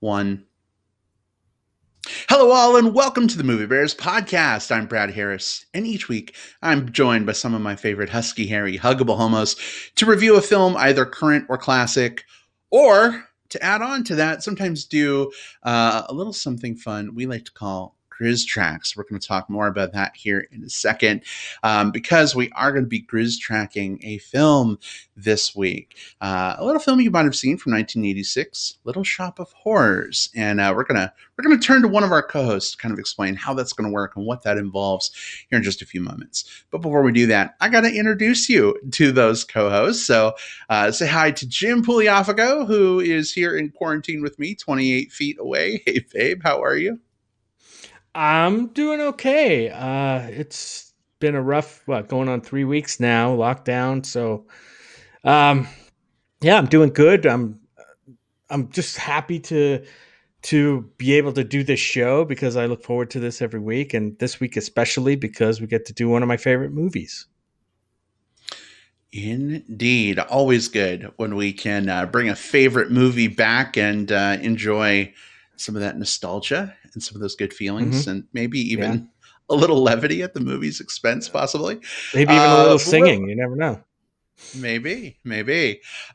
one. Hello, all, and welcome to the Movie Bears podcast. I'm Brad Harris, and each week I'm joined by some of my favorite husky, hairy, huggable homos to review a film, either current or classic, or to add on to that, sometimes do a little something fun we like to call GRIZZTracks. We're going to talk more about that here in a second because we are going to be GRIZZ-tracking a film this week. A little film you might have seen from 1986, Little Shop of Horrors. And we're gonna turn to one of our co-hosts to kind of explain how that's going to work and what that involves here in just a few moments. But before we do that, I got to introduce you to those co-hosts. So say hi to Jim Pugliafico, who is here in quarantine with me, 28 feet away. Hey, babe, how are you? I'm doing okay. It's been a rough, going on 3 weeks now, lockdown. So, yeah, I'm doing good. I'm just happy to be able to do this show because I look forward to this every week, and this week especially because we get to do one of my favorite movies. Indeed. Always good when we can bring a favorite movie back and enjoy some of that nostalgia and some of those good feelings, and maybe even a little levity at the movie's expense, possibly. Maybe even a little singing. You never know. Maybe.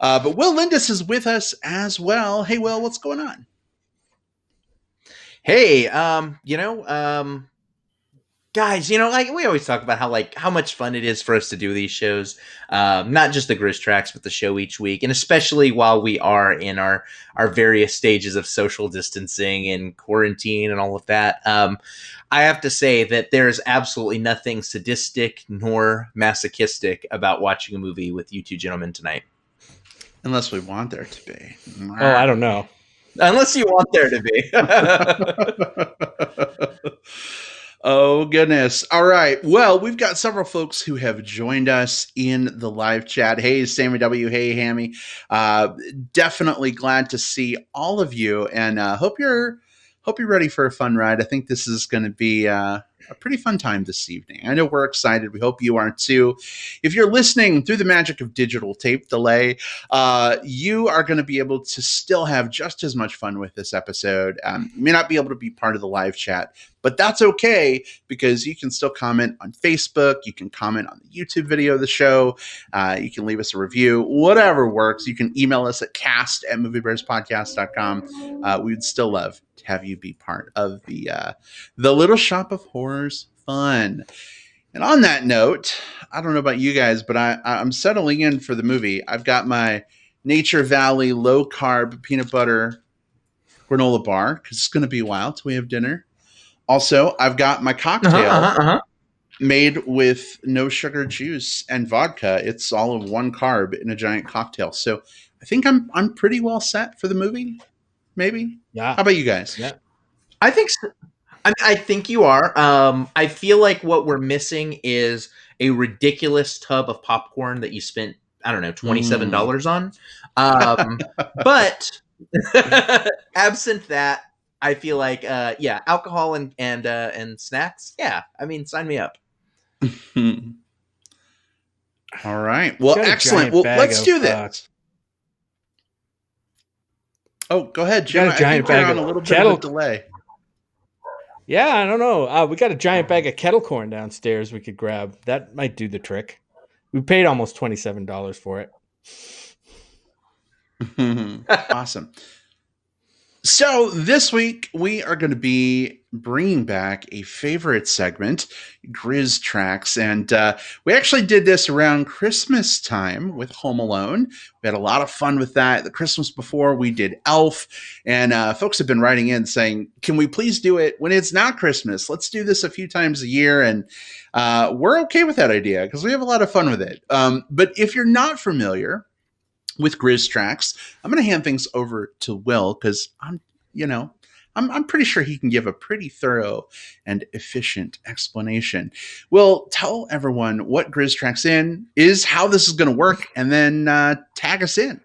But Will Lindis is with us as well. Hey, Will, what's going on? Hey, guys, like we always talk about how much fun it is for us to do these shows, not just the GRIZZTracks, but the show each week, and especially while we are in our various stages of social distancing and quarantine and all of that. I have to say that there's absolutely nothing sadistic nor masochistic about watching a movie with you two gentlemen tonight. Unless we want there to be. Oh, I don't know. Unless you want there to be. Oh, goodness. All right. Well, we've got several folks who have joined us in the live chat. Hey, Sammy W. Hey, Hammy. Definitely glad to see all of you, and hope you're ready for a fun ride. I think this is going to be a pretty fun time this evening. I know we're excited. We hope you are too. If you're listening through the magic of digital tape delay, you are going to be able to still have just as much fun with this episode. You may not be able to be part of the live chat, but that's okay because you can still comment on Facebook. You can comment on the YouTube video of the show. You can leave us a review, whatever works. You can email us at cast@moviebearspodcast.com. We would still love to have you be part of the Little Shop of Horrors fun. And on that note, I don't know about you guys, but I'm settling in for the movie. I've got my Nature Valley low carb peanut butter granola bar because it's going to be a while till we have dinner. Also, I've got my cocktail made with no sugar juice and vodka. It's all of one carb in a giant cocktail. So I think I'm pretty well set for the movie. Maybe. Yeah. How about you guys? Yeah. I think so. I think you are. I feel like what we're missing is a ridiculous tub of popcorn that you spent, I don't know, $27 on. But absent that, I feel like, alcohol and snacks. Yeah, I mean, sign me up. All right. Well, excellent. Well, let's do this. Oh, go ahead, Jim. I think we're on a little bit of a delay. Yeah, I don't know. We got a giant bag of kettle corn downstairs we could grab. That might do the trick. We paid almost $27 for it. Awesome. So this week we are going to be bringing back a favorite segment, GRIZZTracks, and we actually did this around Christmas time with Home Alone. We had a lot of fun with that. The Christmas before we did Elf, and folks have been writing in saying, "Can we please do it when it's not Christmas? Let's do this a few times a year." And we're okay with that idea because we have a lot of fun with it. But if you're not familiar with GRIZZTracks, I'm going to hand things over to Will because I'm pretty sure he can give a pretty thorough and efficient explanation. Will, tell everyone what GRIZZTracks is, how this is going to work, and then tag us in.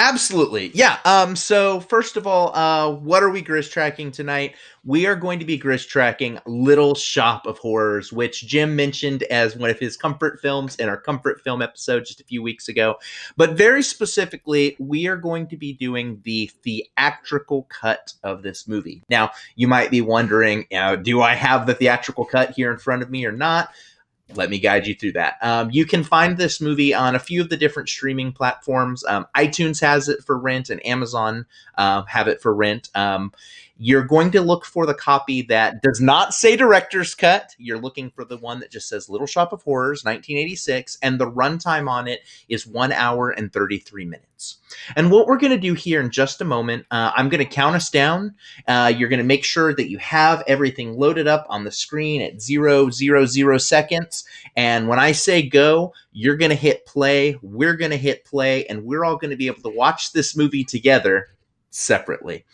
Absolutely. Yeah. So first of all, what are we grizz tracking tonight? We are going to be grizz tracking Little Shop of Horrors, which Jim mentioned as one of his comfort films in our comfort film episode just a few weeks ago. But very specifically, we are going to be doing the theatrical cut of this movie. Now, you might be wondering, do I have the theatrical cut here in front of me or not? Let me guide you through that. You can find this movie on a few of the different streaming platforms. iTunes has it for rent, and Amazon have it for rent. You're going to look for the copy that does not say director's cut. You're looking for the one that just says Little Shop of Horrors, 1986, and the runtime on it is 1 hour and 33 minutes. And what we're going to do here in just a moment, I'm going to count us down. You're going to make sure that you have everything loaded up on the screen at 000 seconds. And when I say go, you're going to hit play, we're going to hit play, and we're all going to be able to watch this movie together separately.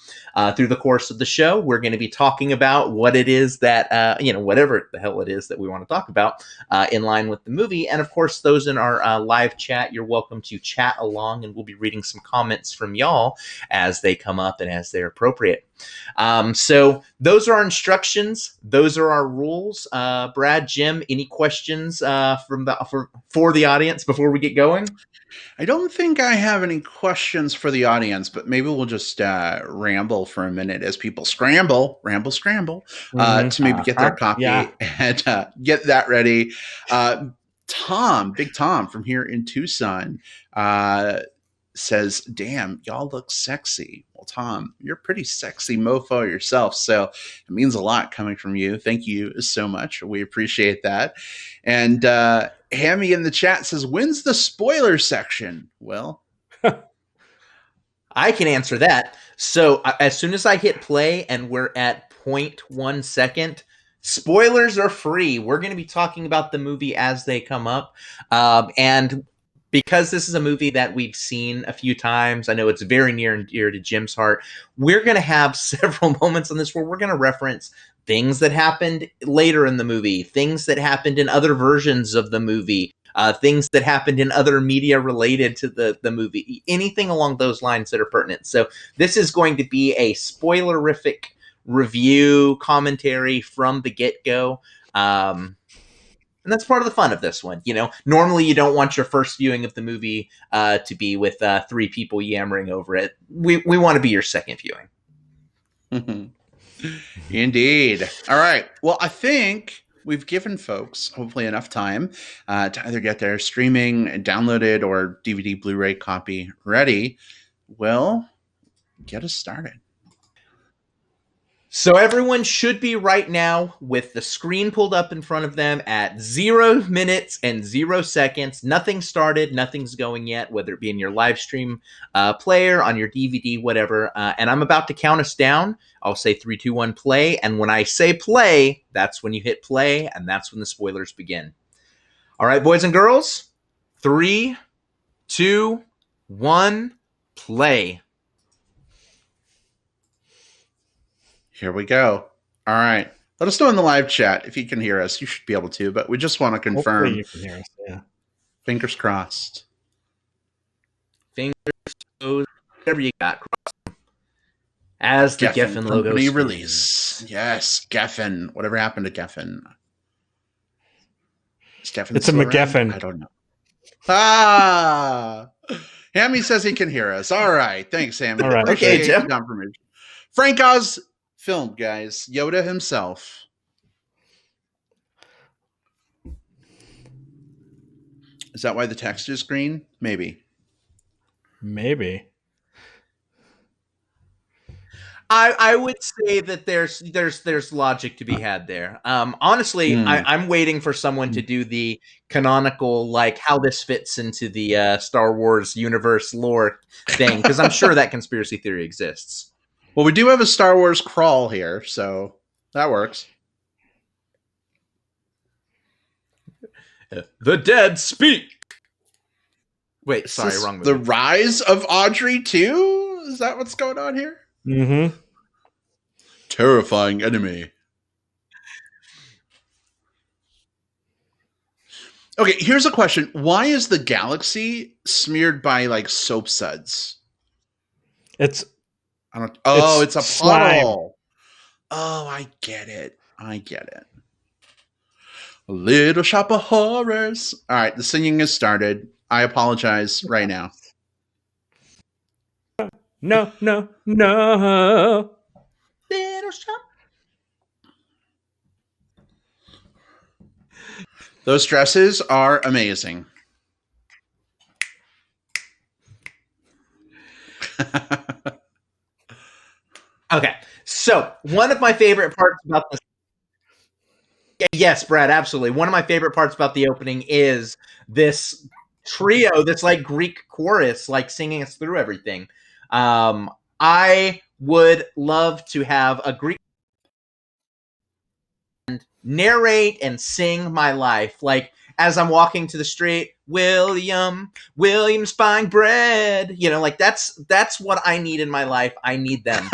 Through the course of the show, we're going to be talking about what it is that, whatever the hell it is that we want to talk about in line with the movie. And of course, those in our live chat, you're welcome to chat along, and we'll be reading some comments from y'all as they come up and as they're appropriate. So those are our instructions. Those are our rules. Brad, Jim, any questions for the audience before we get going? I don't think I have any questions for the audience, but maybe we'll just ramble for a minute as people scramble to maybe get their copy and get that ready. Big Tom from here in Tucson, says, "Damn, y'all look sexy." Well, Tom, you're a pretty sexy mofo yourself, so it means a lot coming from you. Thank you so much. We appreciate that. And Hammy in the chat says, "When's the spoiler section?" Well, I can answer that. So as soon as I hit play and we're at 0.1 second, spoilers are free. We're going to be talking about the movie as they come up. And because this is a movie that we've seen a few times, I know it's very near and dear to Jim's heart, we're going to have several moments on this where we're going to reference things that happened later in the movie, things that happened in other versions of the movie, things that happened in other media related to the movie, anything along those lines that are pertinent. So this is going to be a spoilerific review commentary from the get-go. And that's part of the fun of this one. Normally you don't want your first viewing of the movie to be with 3 people yammering over it. We want to be your second viewing. Indeed. All right. Well, I think we've given folks hopefully enough time to either get their streaming, downloaded, or DVD Blu-ray copy ready. Well, get us started. So everyone should be right now with the screen pulled up in front of them at 0 minutes and 0 seconds. Nothing started, nothing's going yet, whether it be in your live stream player, on your DVD, whatever. And I'm about to count us down. I'll say 3, 2, 1, play. And when I say play, that's when you hit play, and that's when the spoilers begin. All right, boys and girls, 3, 2, 1, play. Here we go. All right. Let us know in the live chat if you can hear us. You should be able to, but we just want to confirm. Hopefully you can hear us, yeah. Fingers crossed. Fingers, toes, whatever you got. As the Geffen logo release. Yes, Geffen. Whatever happened to Geffen? Is Geffen it's a McGeffen. I don't know. Ah! Hammy says he can hear us. All right. Thanks, Hammy. All right. Okay, Jim. Confirmation. Frank Oz film, guys. Yoda himself. Is that why the text is green? Maybe. I would say that there's logic to be had there. Honestly, I'm waiting for someone to do the canonical, like, how this fits into the Star Wars universe lore thing, because I'm sure that conspiracy theory exists. Well, we do have a Star Wars crawl here, so that works. The dead speak. Wait, sorry, wrong movie. The Rise of Audrey 2? Is that what's going on here? Mm-hmm. Terrifying enemy. Okay, here's a question. Why is the galaxy smeared by, like, soap suds It's I don't. Oh, it's a slime. puddle. Oh, I get it. I get it. A little shop of horrors. All right, the singing has started. I apologize right now. No, no, no. Little shop. Those dresses are amazing. Okay, so one of my favorite parts about this. Yes, Brad, absolutely. One of my favorite parts about the opening is this trio, this like Greek chorus, like singing us through everything. I would love to have a Greek narrate and sing my life, like as I'm walking to the street. William's buying bread. You know, like that's what I need in my life. I need them.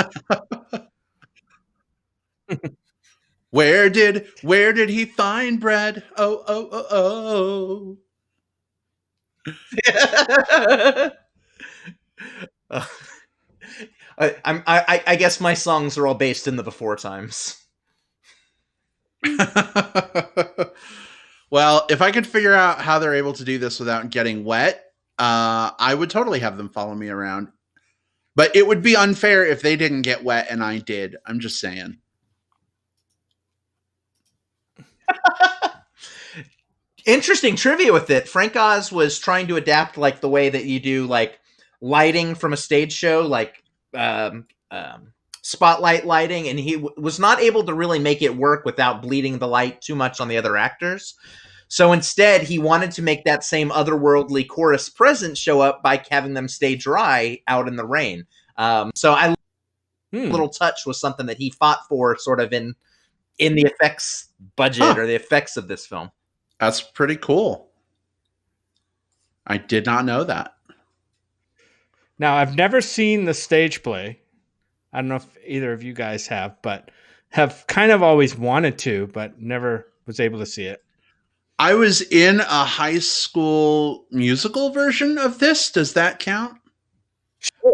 Where did he find bread? Oh, oh, oh, I guess my songs are all based in the before times. oh. Well, if I could figure out how they're able to do this without getting wet, I would totally have them follow me around. But it would be unfair if they didn't get wet and I did. I'm just saying. Interesting trivia with it. Frank Oz was trying to adapt like the way that you do like lighting from a stage show, like spotlight lighting, and he was not able to really make it work without bleeding the light too much on the other actors. So instead, he wanted to make that same otherworldly chorus presence show up by having them stay dry out in the rain. So I little touch was something that he fought for, sort of in the effects budget or the effects of this film. That's pretty cool. I did not know that. Now, I've never seen the stage play. I don't know if either of you guys have, but have kind of always wanted to, but never was able to see it. I was in a high school musical version of this. Does that count?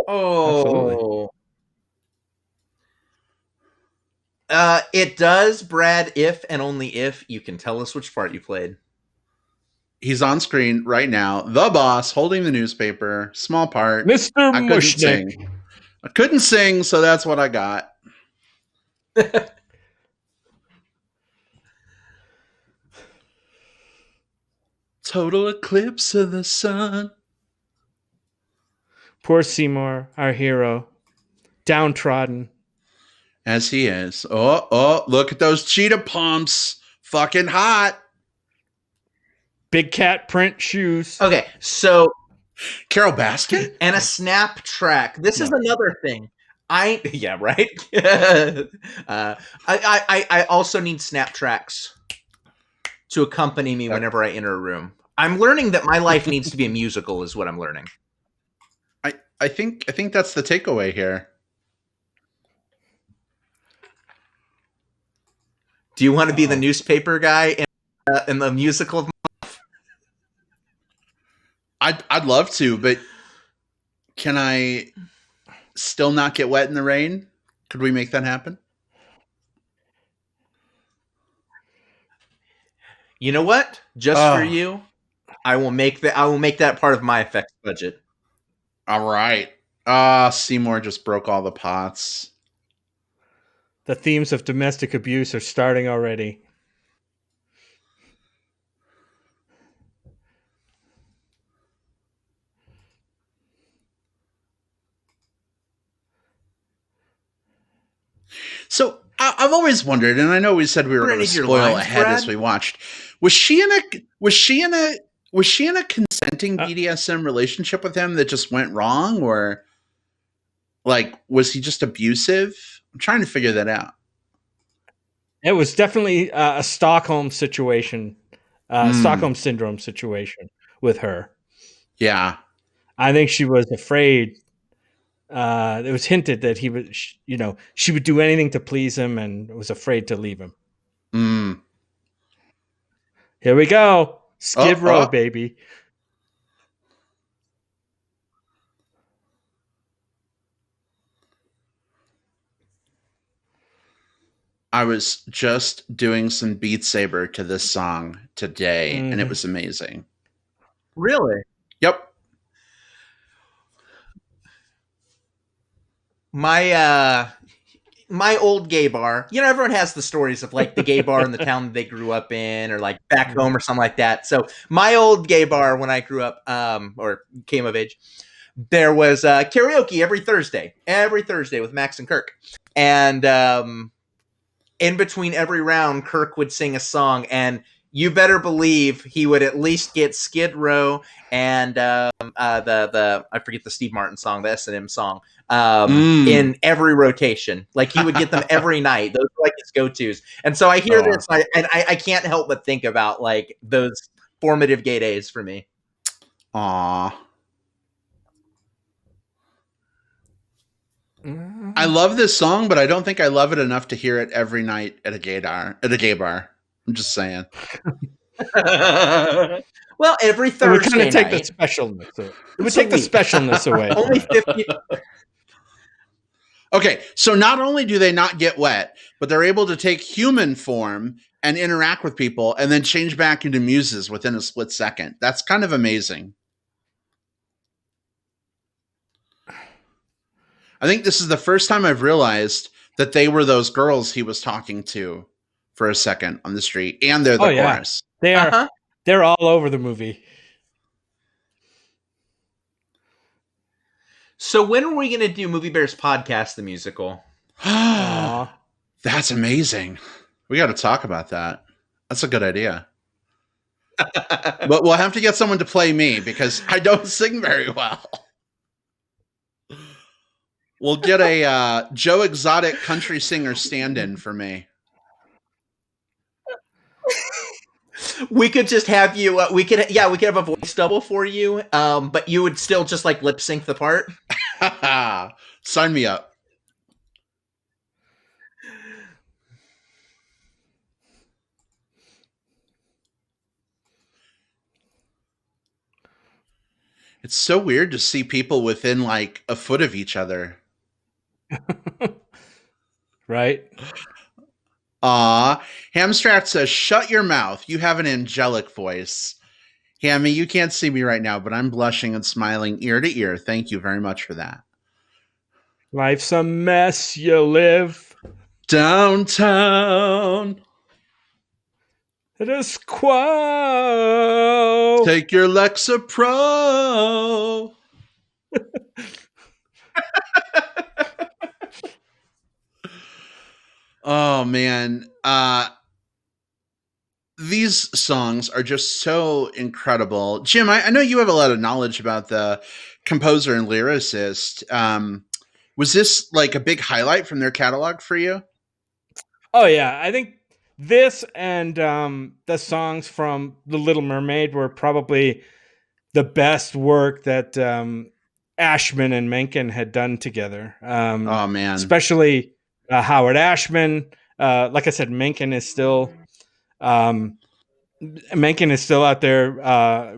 Oh, absolutely. It does, Brad, if and only if you can tell us which part you played. He's on screen right now. The boss holding the newspaper. Small part. Mr. I couldn't Mushnick. sing. I couldn't sing, so that's what I got. Total eclipse of the sun. Poor Seymour, our hero, downtrodden. As he is. Oh, look at those cheetah pumps. Fucking hot. Big cat print shoes. Okay, so Carol Baskin? And a snap track. This is another thing. Yeah, right? I also need snap tracks to accompany me whenever I enter a room. I'm learning that my life needs to be a musical is what I'm learning. I think that's the takeaway here. Do you want to be the newspaper guy in the musical of my life? I'd love to, but can I still not get wet in the rain? Could we make that happen? You know what? Just for you, I will make that part of my effects budget. All right. Seymour just broke all the pots. The themes of domestic abuse are starting already. So I've always wondered, and I know we said we were going to spoil ahead Brad? As we watched. Was she in a consenting BDSM relationship with him that just went wrong, or like was he just abusive? I'm trying to figure that out. It was definitely a Stockholm situation, Stockholm syndrome situation with her. Yeah, I think she was afraid. It was hinted that he would, she would do anything to please him, and was afraid to leave him. Here we go, Skid Row, baby. I was just doing some Beat Saber to this song today, and it Mhm. was amazing. Really? Yep. My old gay bar. You know, everyone has the stories of like the gay bar in the town that they grew up in, or like back home or something like that. So my old gay bar when I grew up, or came of age, there was karaoke every Thursday with Max and Kirk, and in between every round, Kirk would sing a song, and you better believe he would at least get Skid Row and the I forget the Steve Martin song, the S&M song, in every rotation. Like he would get them every night. Those were like his go-tos. And so I hear this, and I can't help but think about like those formative gay days for me. Aw. I love this song, but I don't think I love it enough to hear it every night at a gay bar. I'm just saying. Well, every It would Thursday kind of take night. the specialness. It would It's a take the week. specialness away. Only 50. Okay, so not only do they not get wet, but they're able to take human form and interact with people and then change back into muses within a split second. That's kind of amazing. I think this is the first time I've realized that they were those girls he was talking to for a second on the street, and they're the chorus. They are. Uh-huh. They're all over the movie. So when are we going to do Movie Bears Podcast, the musical? Aw. That's amazing. We got to talk about that. That's a good idea. But we'll have to get someone to play me because I don't sing very well. We'll get a Joe Exotic country singer stand-in for me. We could just have you. We could have a voice double for you. But you would still just like lip sync the part. Sign me up. It's so weird to see people within like a foot of each other. Right? Hamstrat says, "Shut your mouth. You have an angelic voice." Hammy, you can't see me right now, but I'm blushing and smiling ear to ear. Thank you very much for that. Life's a mess. You live downtown. It is quo. Take your Lexapro. Oh man, these songs are just so incredible. Jim, I know you have a lot of knowledge about the composer and lyricist. Was this like a big highlight from their catalog for you? Oh yeah, I think this and the songs from The Little Mermaid were probably the best work that Ashman and Menken had done together. Oh man, especially Howard Ashman. Like I said, Menken is still out there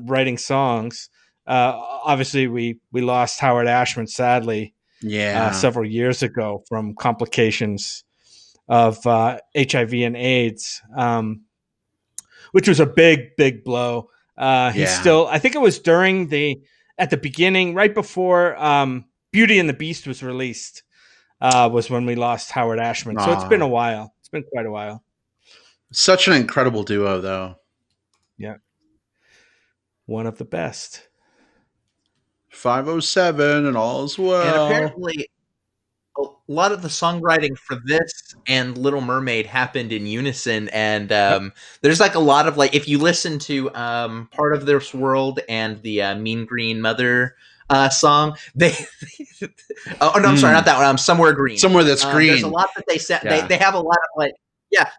writing songs. Obviously, we lost Howard Ashman sadly, several years ago from complications of HIV and AIDS, which was a big blow. He's still, I think it was at the beginning, right before Beauty and the Beast was released, was when we lost Howard Ashman. So it's been a while. It's been quite a while. Such an incredible duo, though. Yeah. One of the best. 507 and all is well. And apparently a lot of the songwriting for this and Little Mermaid happened in unison, and there's like a lot of like, if you listen to Part of This World and the Mean Green Mother song, I'm sorry, not that one. Somewhere Green. Somewhere That's Green. There's a lot that they said. They have a lot of like,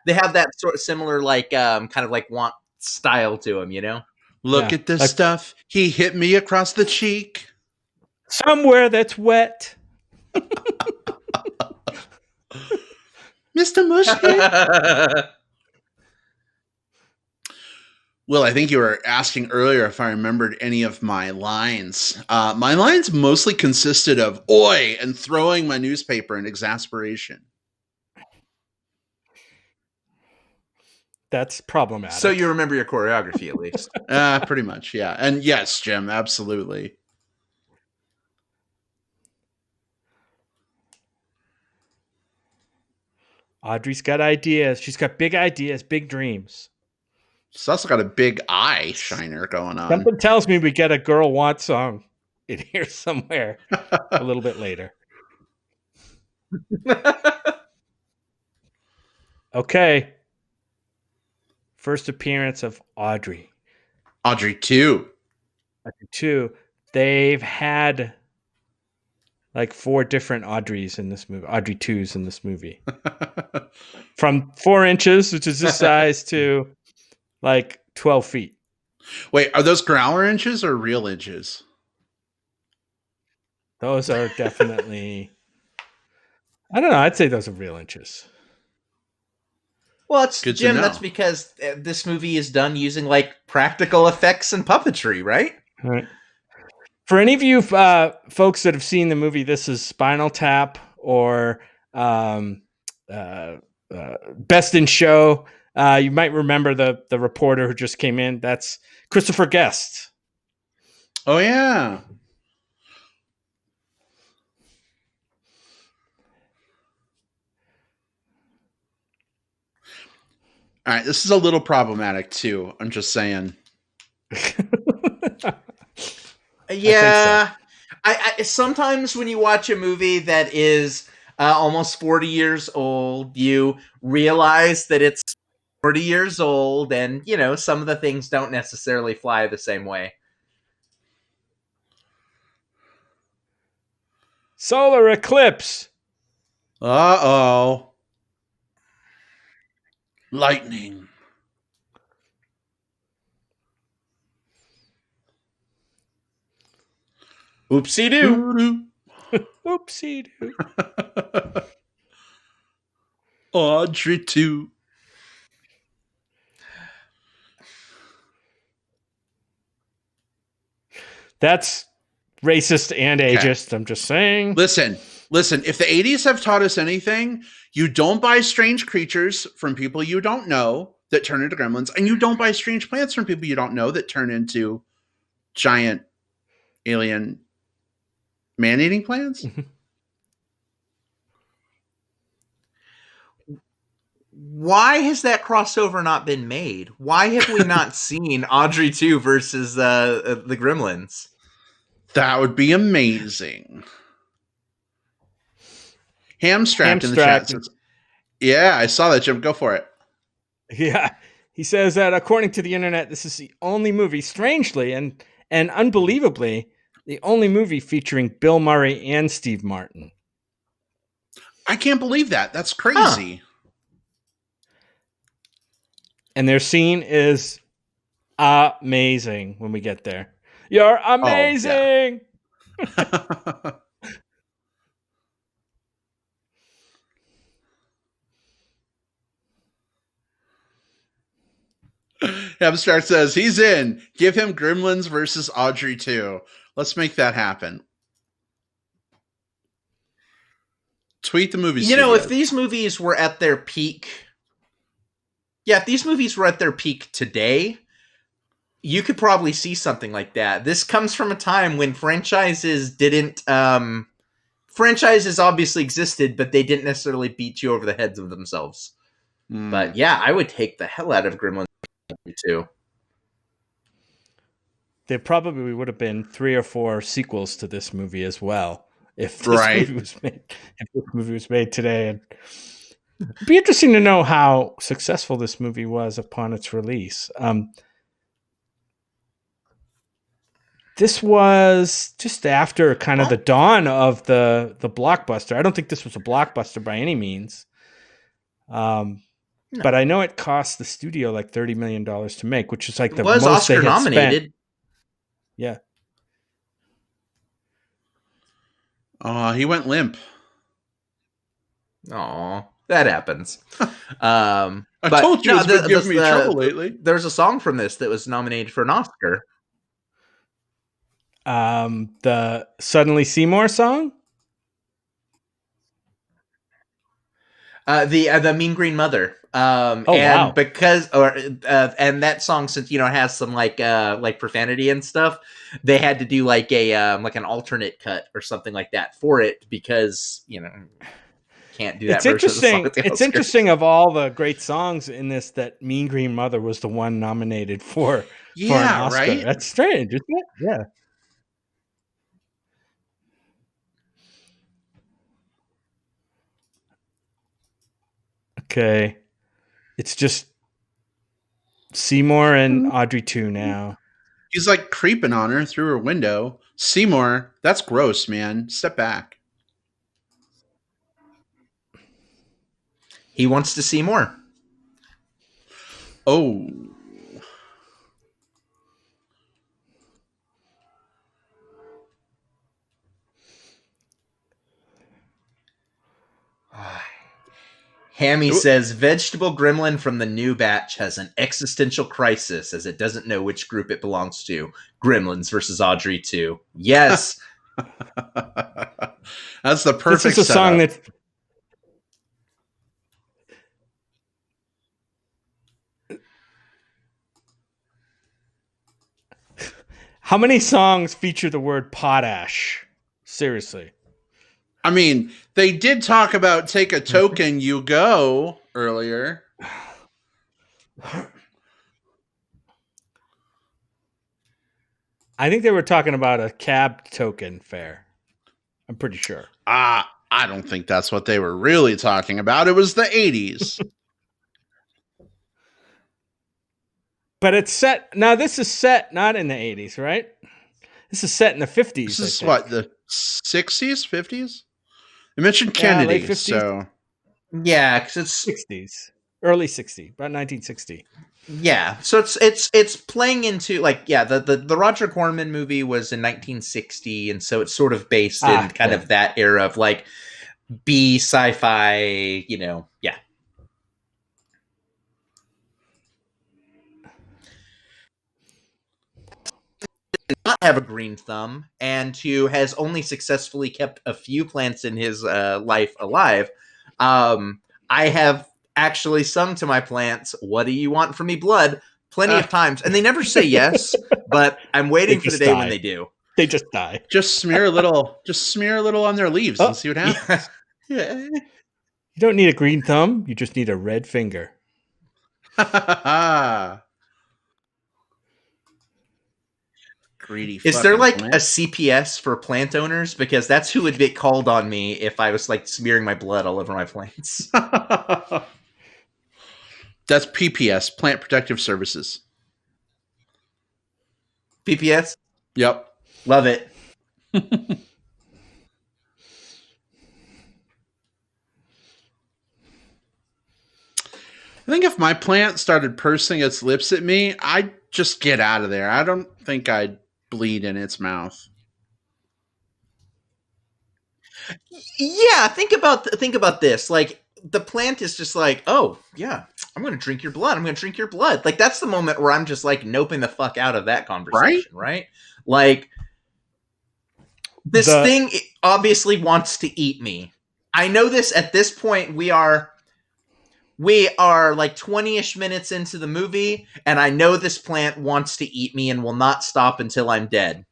they have that sort of similar like kind of like want style to them, you know. Look at this stuff. He hit me across the cheek. Somewhere that's wet. Mr. Mushkey. Well, I think you were asking earlier if I remembered any of my lines. My lines mostly consisted of "oi" and throwing my newspaper in exasperation. That's problematic. So you remember your choreography at least. Pretty much, yeah. And yes, Jim, absolutely. Audrey's got ideas. She's got big ideas, big dreams. She's also got a big eye shiner going on. Something tells me we get a Girl Want song in here somewhere a little bit later. Okay. First appearance of Audrey. Audrey 2. Audrey 2. They've had like 4 different Audreys in this movie. Audrey 2s in this movie. From 4 inches, which is this size, to like 12 feet. Wait, are those growler inches or real inches? Those are definitely... I don't know. I'd say those are real inches. Well, it's good, Jim. That's because this movie is done using like practical effects and puppetry, right? All right. For any of you folks that have seen the movie, this is Spinal Tap or Best in Show. You might remember the reporter who just came in. That's Christopher Guest. Oh, yeah. All right, this is a little problematic too. I'm just saying. Yeah, I sometimes when you watch a movie that is almost 40 years old, you realize that it's 40 years old, and you know some of the things don't necessarily fly the same way. Solar eclipse. Uh-oh. Lightning. Oopsie-doo. Oopsie-doo. Audrey 2. That's racist and ageist. Okay. I'm just saying. Listen. If the 80s have taught us anything, you don't buy strange creatures from people you don't know that turn into gremlins, and you don't buy strange plants from people you don't know that turn into giant alien man-eating plants. Why has that crossover not been made? Why have we not seen Audrey 2 versus the Gremlins? That would be amazing. Hamstracked in the chat says, yeah, I saw that, Jim. Go for it. Yeah. He says that according to the internet, this is the only movie, strangely and unbelievably, the only movie featuring Bill Murray and Steve Martin. I can't believe that. That's crazy. Huh. And their scene is amazing when we get there. You're amazing! Oh, yeah. Abstract says he's in. Give him Gremlins versus Audrey 2. Let's make that happen. Tweet the movie. You know, if these movies were at their peak, if these movies were at their peak today, you could probably see something like that. This comes from a time when franchises didn't. Franchises obviously existed, but they didn't necessarily beat you over the heads of themselves. But yeah, I would take the hell out of Gremlins too. There probably would have been 3 or 4 sequels to this movie as well if this movie was made. If this movie was made today, and it'd be interesting to know how successful this movie was upon its release. This was just after kind of the dawn of the blockbuster. I don't think this was a blockbuster by any means. No. But I know it cost the studio like $30 million to make, which is like the most Oscar they had nominated. Spent. Yeah. He went limp. Oh, that happens. I told you it's been giving me trouble lately. There's a song from this that was nominated for an Oscar. The Suddenly Seymour song? The Mean Green Mother. And wow. because and that song, since it has some like profanity and stuff, they had to do like an alternate cut or something like that for it, because can't do that version of the song. It's interesting, of all the great songs in this, that Mean Green Mother was the one nominated for an Oscar. Right? That's strange, isn't it? Yeah. Okay. It's just Seymour and Audrey 2 now. He's like creeping on her through her window. Seymour, that's gross, man. Step back. He wants to see more. Oh. Hammy says, vegetable gremlin from the new batch has an existential crisis as it doesn't know which group it belongs to. Gremlins versus Audrey 2. Yes. That's the perfect This is a song that... How many songs feature the word potash? Seriously. I mean, they did talk about Take a Token, You Go earlier. I think they were talking about a cab token fare. I'm pretty sure. I don't think that's what they were really talking about. It was the 80s. But it's set... Now, this is set not in the 80s, right? This is set in the 50s. This is what, the 60s, 50s? You mentioned Kennedy, late 50s? so... Yeah, because it's 60s. Early 60s, about 1960. Yeah, so it's playing into the Roger Corman movie was in 1960, and so it's sort of based in kind of that era of like B sci-fi, yeah. Does not have a green thumb, and who has only successfully kept a few plants in his life alive. I have actually sung to my plants, "What do you want from me, blood?" plenty of times, and they never say yes, but I'm waiting for the day when they do. They just die. Just smear a little on their leaves and see what happens. Yeah. You don't need a green thumb, you just need a red finger. Greedy. Is there like plant? A CPS for plant owners? Because that's who would get called on me if I was like smearing my blood all over my plants. That's PPS, Plant Protective Services. PPS? Yep. Love it. I think if my plant started pursing its lips at me, I'd just get out of there. I don't think I'd bleed in its mouth. Yeah, think about this. Like, the plant is just like, oh, yeah, I'm going to drink your blood. I'm going to drink your blood. Like, that's the moment where I'm just like noping the fuck out of that conversation, right? Like, this thing obviously wants to eat me. I know this at this point. We are like 20-ish minutes into the movie, and I know this plant wants to eat me and will not stop until I'm dead.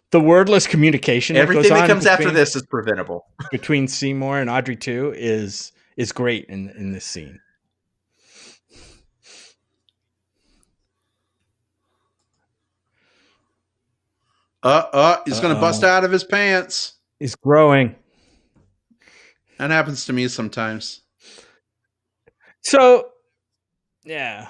The wordless communication everything that comes after this is preventable between Seymour and Audrey 2 is great in this scene. He's going to bust out of his pants. He's growing. That happens to me sometimes. So, yeah.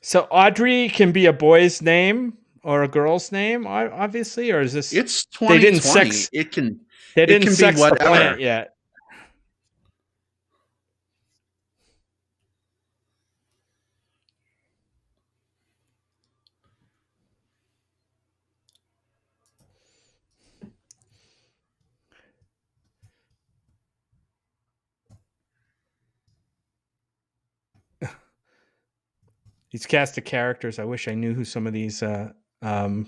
So Audrey can be a boy's name or a girl's name, obviously, or is this? It's 2020. They didn't sex. They didn't sex the plant yet. These cast of characters, I wish I knew who some of these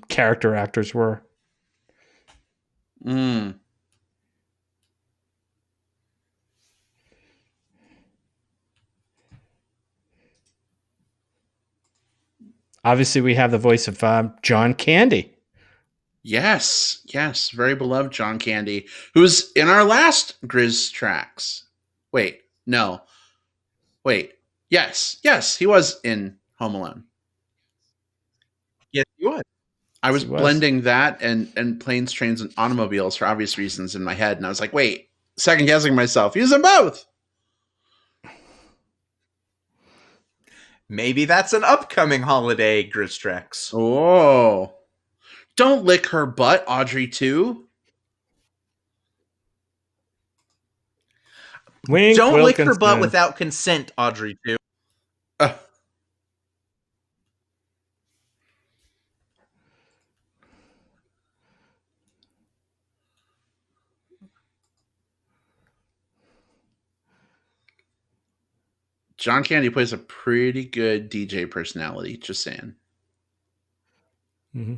character actors were. Obviously, we have the voice of John Candy. Yes, very beloved John Candy, who's in our last GRIZZTracks. Wait, no. Wait, yes, he was in Home Alone. Yes, he was. I was blending that and Planes, Trains, and Automobiles for obvious reasons in my head, and I was like, wait, second guessing myself. He was in both. Maybe that's an upcoming holiday GRIZZTracks. Oh. Don't lick her butt, Audrey 2. Wink, Don't Wilkinson. lick her butt without consent, Audrey 2. John Candy plays a pretty good DJ personality, just saying. Mm-hmm.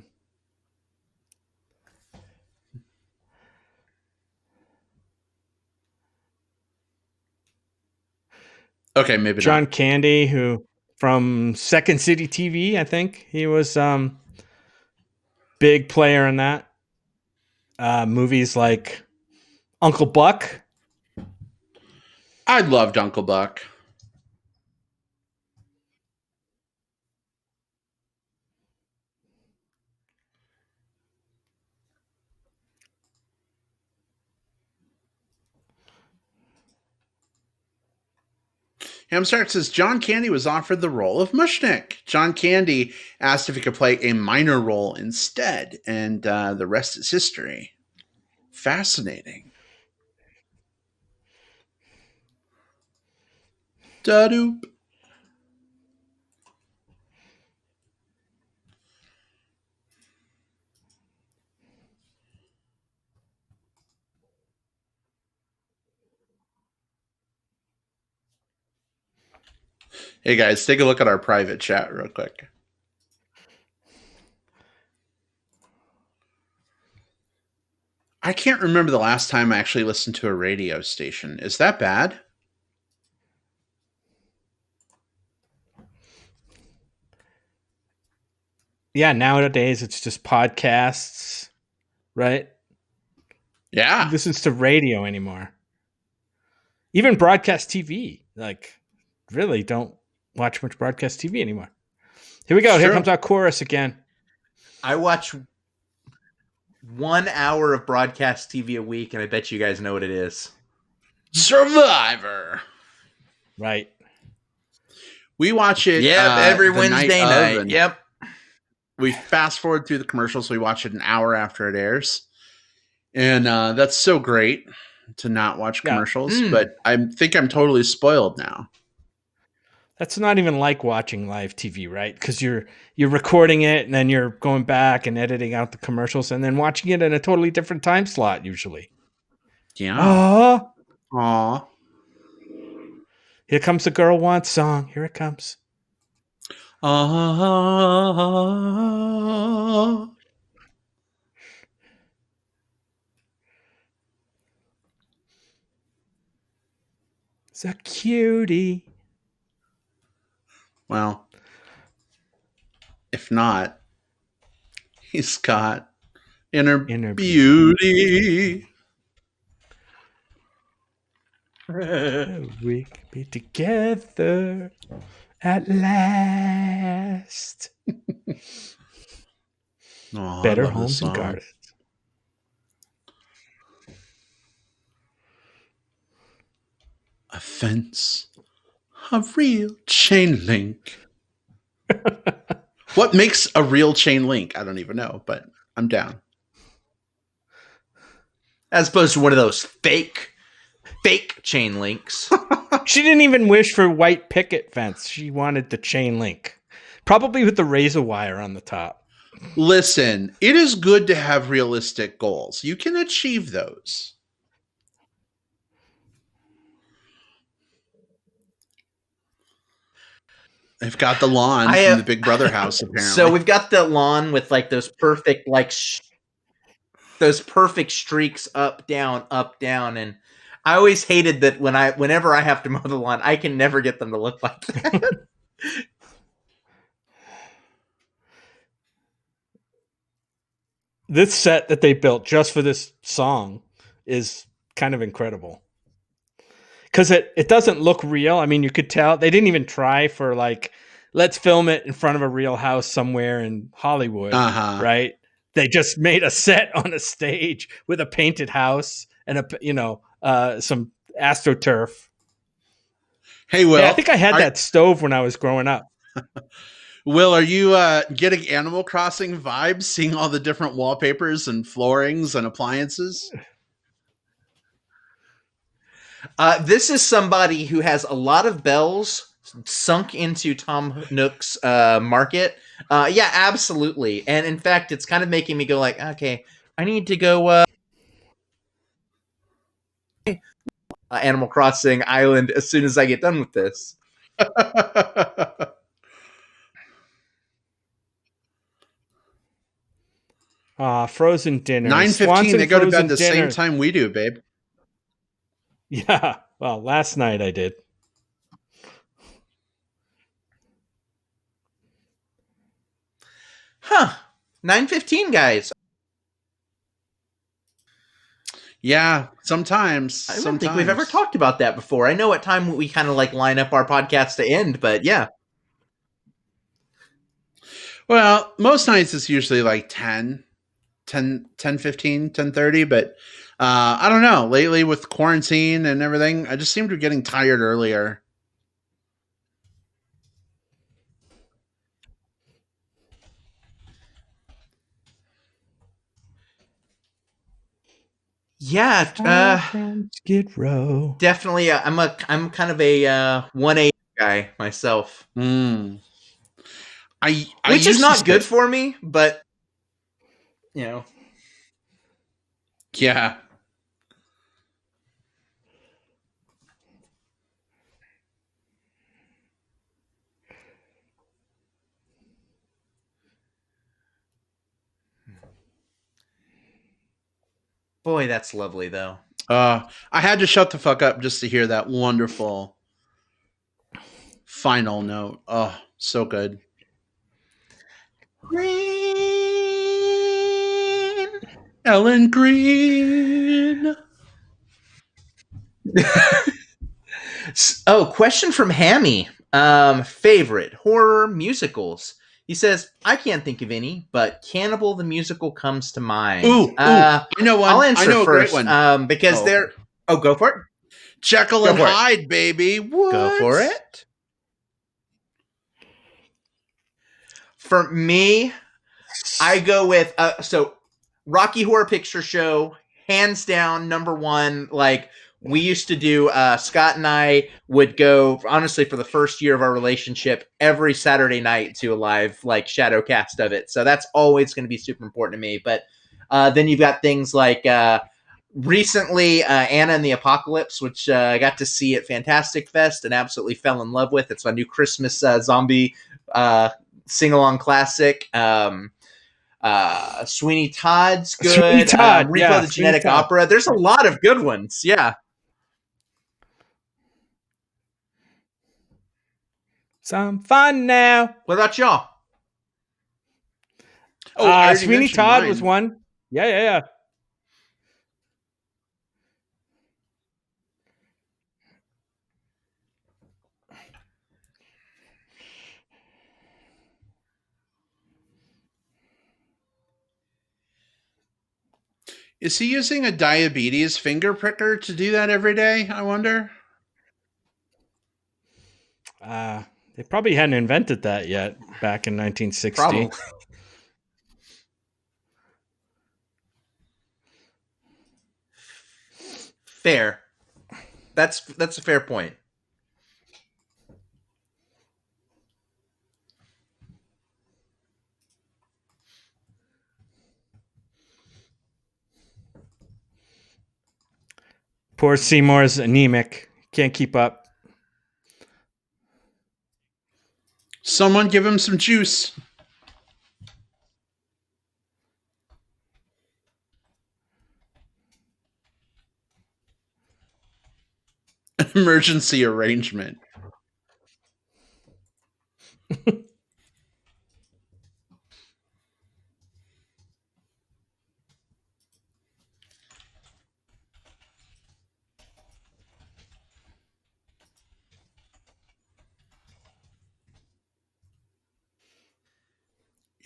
Okay, maybe John not. Candy, who from Second City TV, I think he was big player in that. Movies like Uncle Buck. I loved Uncle Buck. Hamstark says John Candy was offered the role of Mushnick. John Candy asked if he could play a minor role instead, and the rest is history. Fascinating. Da-doop. Hey guys, take a look at our private chat real quick. I can't remember the last time I actually listened to a radio station. Is that bad? Yeah, nowadays it's just podcasts, right? Yeah. Who listens to radio anymore? Even broadcast TV. Like, really don't watch much broadcast TV anymore. Here we go. It's Here true. comes our chorus again. I watch 1 hour of broadcast TV a week, and I bet you guys know what it is. Survivor. Right. We watch it every the Wednesday night. Yep. We fast forward through the commercials, so we watch it an hour after it airs. And that's so great to not watch commercials, but I think I'm totally spoiled now. That's not even like watching live TV, right? Because you're recording it and then you're going back and editing out the commercials and then watching it in a totally different time slot usually. Yeah. Aww. Here comes the Girl Wants song. Here it comes. It's a cutie. Well, if not, he's got inner beauty. We can be together at last. Better homes and gardens. A fence. A real chain link. What makes a real chain link? I don't even know, but I'm down. As opposed to one of those fake chain links. She didn't even wish for white picket fence. She wanted the chain link. Probably with the razor wire on the top. Listen, it is good to have realistic goals. You can achieve those. They've got the lawn from the Big Brother house, apparently. So we've got the lawn with like those perfect those perfect streaks up, down, and I always hated that whenever I have to mow the lawn, I can never get them to look like that. this set that they built just for this song is kind of incredible. Because it doesn't look real. I mean, you could tell they didn't even try for like, let's film it in front of a real house somewhere in Hollywood, right? They just made a set on a stage with a painted house and some AstroTurf. Hey, Will. Hey, I think I had that stove when I was growing up. Will, are you getting Animal Crossing vibes, seeing all the different wallpapers and floorings and appliances? This is somebody who has a lot of bells sunk into Tom Nook's market. Yeah, absolutely. And in fact, it's kind of making me go like, okay, I need to go Animal Crossing Island as soon as I get done with this. Frozen dinner. 9:15. They go to bed the same time we do, babe. Yeah. Well, last night I did. Huh. 9:15, guys. Yeah, sometimes. I don't think we've ever talked about that before. I know what time we kind of like line up our podcast to end, but yeah. Well, most nights it's usually like 10, 15, 10:30, but I don't know. Lately with quarantine and everything, I just seem to be getting tired earlier. Yeah, Skid Row. Definitely. I'm kind of a 1A guy myself. Which is not good for me, but you know. Yeah. Boy, that's lovely, though. I had to shut the fuck up just to hear that wonderful final note. Oh, so good. Green. Ellen Green. Oh, question from Hammy. Favorite horror musicals? He says, I can't think of any, but Cannibal the Musical comes to mind. Ooh, I know one. I'll answer I know first, a great one. because they're... Oh, go for it. Jekyll and Hyde, baby. What? Go for it. For me, I go with... Rocky Horror Picture Show, hands down, number one. Like... We used to do, Scott and I would go, honestly, for the first year of our relationship, every Saturday night to a live, like, shadow cast of it. So that's always going to be super important to me. But then you've got things like recently Anna and the Apocalypse, which I got to see at Fantastic Fest and absolutely fell in love with. It's my new Christmas zombie sing-along classic. Sweeney Todd's good. Sweeney Todd, Repo the Genetic Opera. There's a lot of good ones. Yeah. Some fun now. What about y'all? Oh, Sweeney Todd was one. Yeah. Is he using a diabetes finger pricker to do that every day, I wonder? They probably hadn't invented that yet back in 1960. Probably. Fair. That's a fair point. Poor Seymour's anemic. Can't keep up. Someone give him some juice. An emergency arrangement.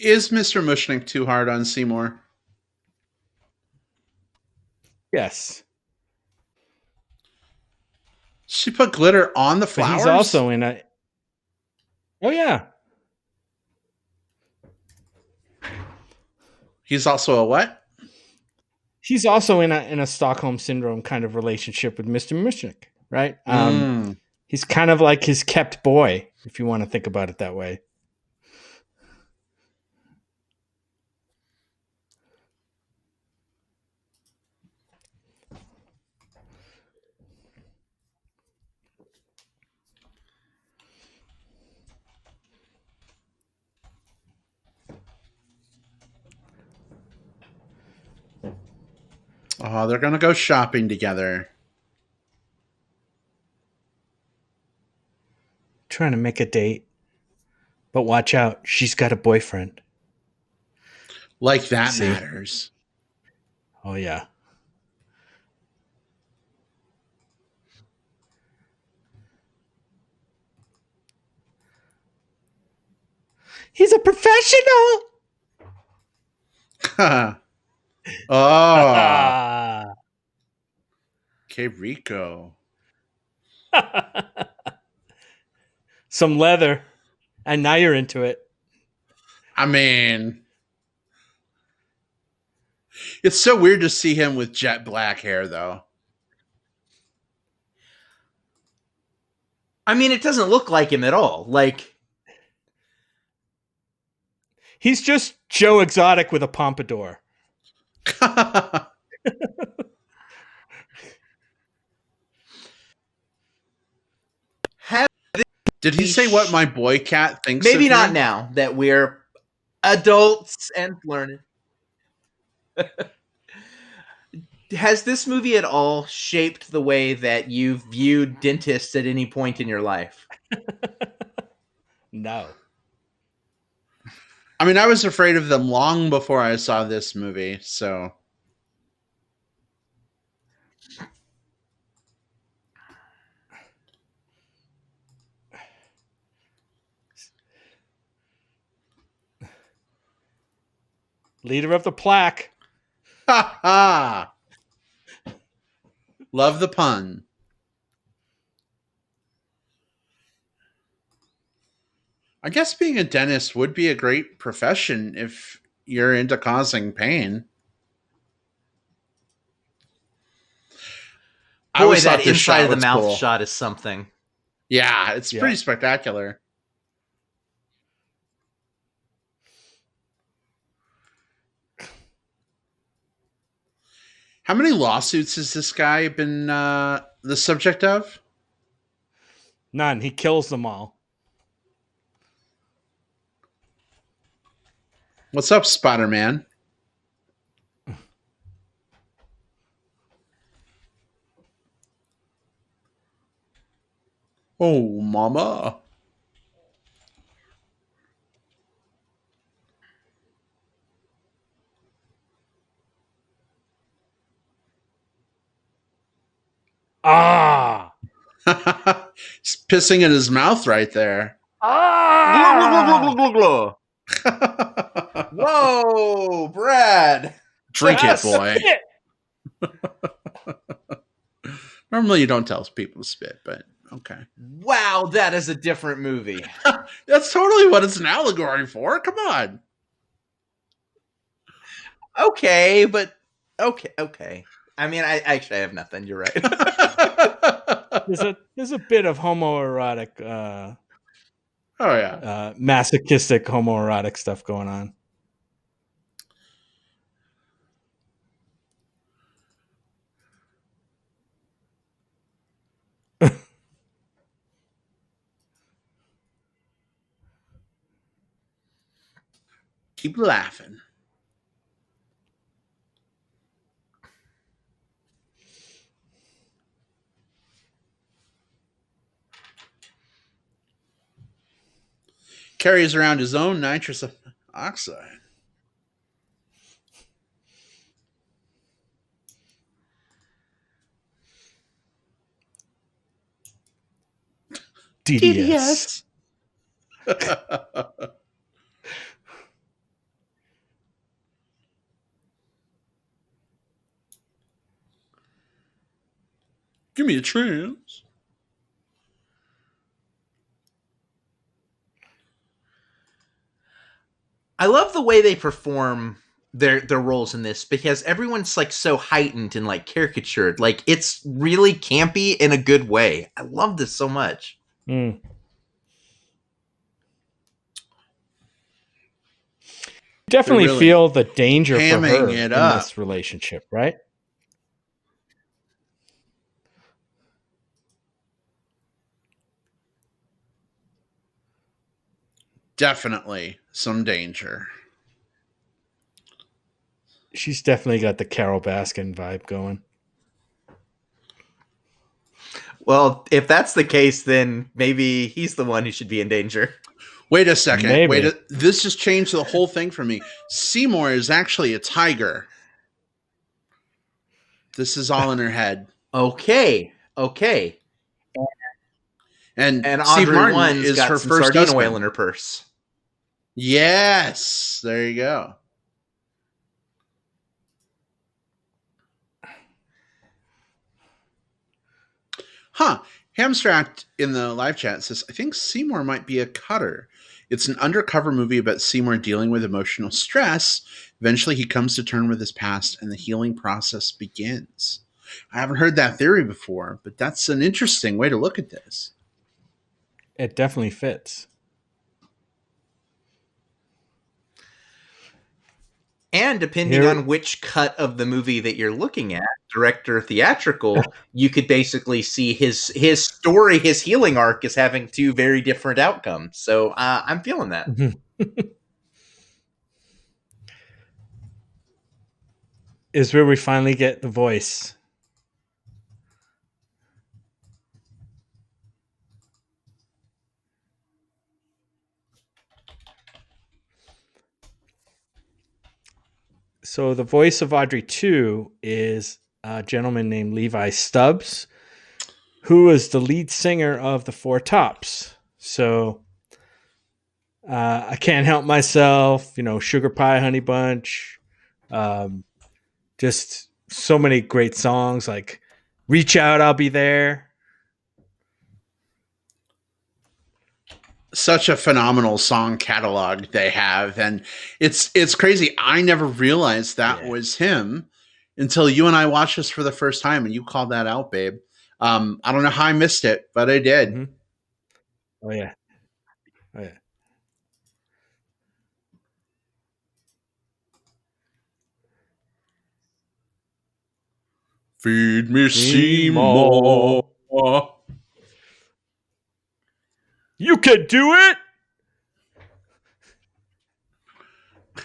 Is Mr. Mushnick too hard on Seymour? Yes. She put glitter on the flowers? But he's also in a... Oh, yeah. He's also a what? He's also in a Stockholm Syndrome kind of relationship with Mr. Mushnick, right? He's kind of like his kept boy, if you want to think about it that way. Oh, they're going to go shopping together. Trying to make a date. But watch out, she's got a boyfriend. Like that matters. Oh, yeah. He's a professional. Oh. Que rico. Some leather. And now you're into it. I mean, it's so weird to see him with jet black hair, though. I mean, it doesn't look like him at all. Like, he's just Joe Exotic with a pompadour. Did he say what my boy cat thinks? Maybe of not me? now that we're adults and learning. Has this movie at all shaped the way that you've viewed dentists at any point in your life? No. I mean, I was afraid of them long before I saw this movie, so... Leader of the plaque. Ha ha! Love the pun. I guess being a dentist would be a great profession if you're into causing pain. Boy, that inside of the mouth shot is something. Yeah, it's pretty spectacular. How many lawsuits has this guy been the subject of? None. He kills them all. What's up, Spider-Man? Oh, mama. Ah! He's pissing in his mouth right there. Ah! Whoa, Brad. Drink it, boy. Normally you don't tell people to spit, but okay. Wow, that is a different movie. That's totally what it's an allegory for. Come on. Okay, but okay. I mean, I actually have nothing. You're right. There's a bit of homoerotic masochistic homoerotic stuff going on. Keep laughing. Carries around his own nitrous oxide. DDS. Give me a chance. I love the way they perform their roles in this because everyone's like so heightened and like caricatured. Like it's really campy in a good way. I love this so much. Mm. Definitely really feel the danger for her in this relationship, right? Definitely some danger. She's definitely got the Carol Baskin vibe going. Well, if that's the case, then maybe he's the one who should be in danger. Wait a second. Maybe. This just changed the whole thing for me. Seymour is actually a tiger. This is all in her head. Okay. And Audrey Steve Martin is her first sardine oil in her purse. Yes. There you go. Huh. Hamstracked in the live chat says, I think Seymour might be a cutter. It's an undercover movie about Seymour dealing with emotional stress. Eventually, he comes to terms with his past and the healing process begins. I haven't heard that theory before, but that's an interesting way to look at this. It definitely fits. And depending on which cut of the movie that you're looking at, direct or theatrical, you could basically see his story, his healing arc is having two very different outcomes. So I'm feeling that. Is where we finally get the voice. So the voice of Audrey 2 is a gentleman named Levi Stubbs, who is the lead singer of the Four Tops. So I Can't Help Myself, Sugar Pie Honey Bunch, just so many great songs like Reach Out, I'll Be There. Such a phenomenal song catalog they have, and it's crazy. I never realized that was him until you and I watched this for the first time, and you called that out, babe. I don't know how I missed it, but I did. Mm-hmm. Oh yeah. Feed me Seymour. You can do it.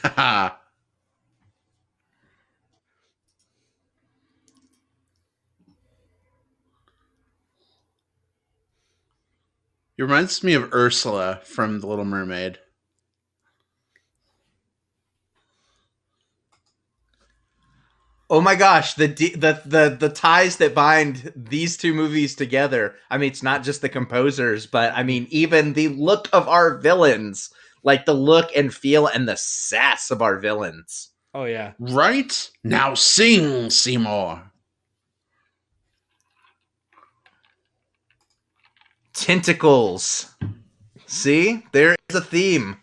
It reminds me of Ursula from The Little Mermaid. Oh my gosh, the ties that bind these two movies together. I mean, it's not just the composers, but I mean, even the look of our villains, like the look and feel and the sass of our villains. Oh yeah. Right? Now sing, Seymour. Tentacles. See? There is a theme.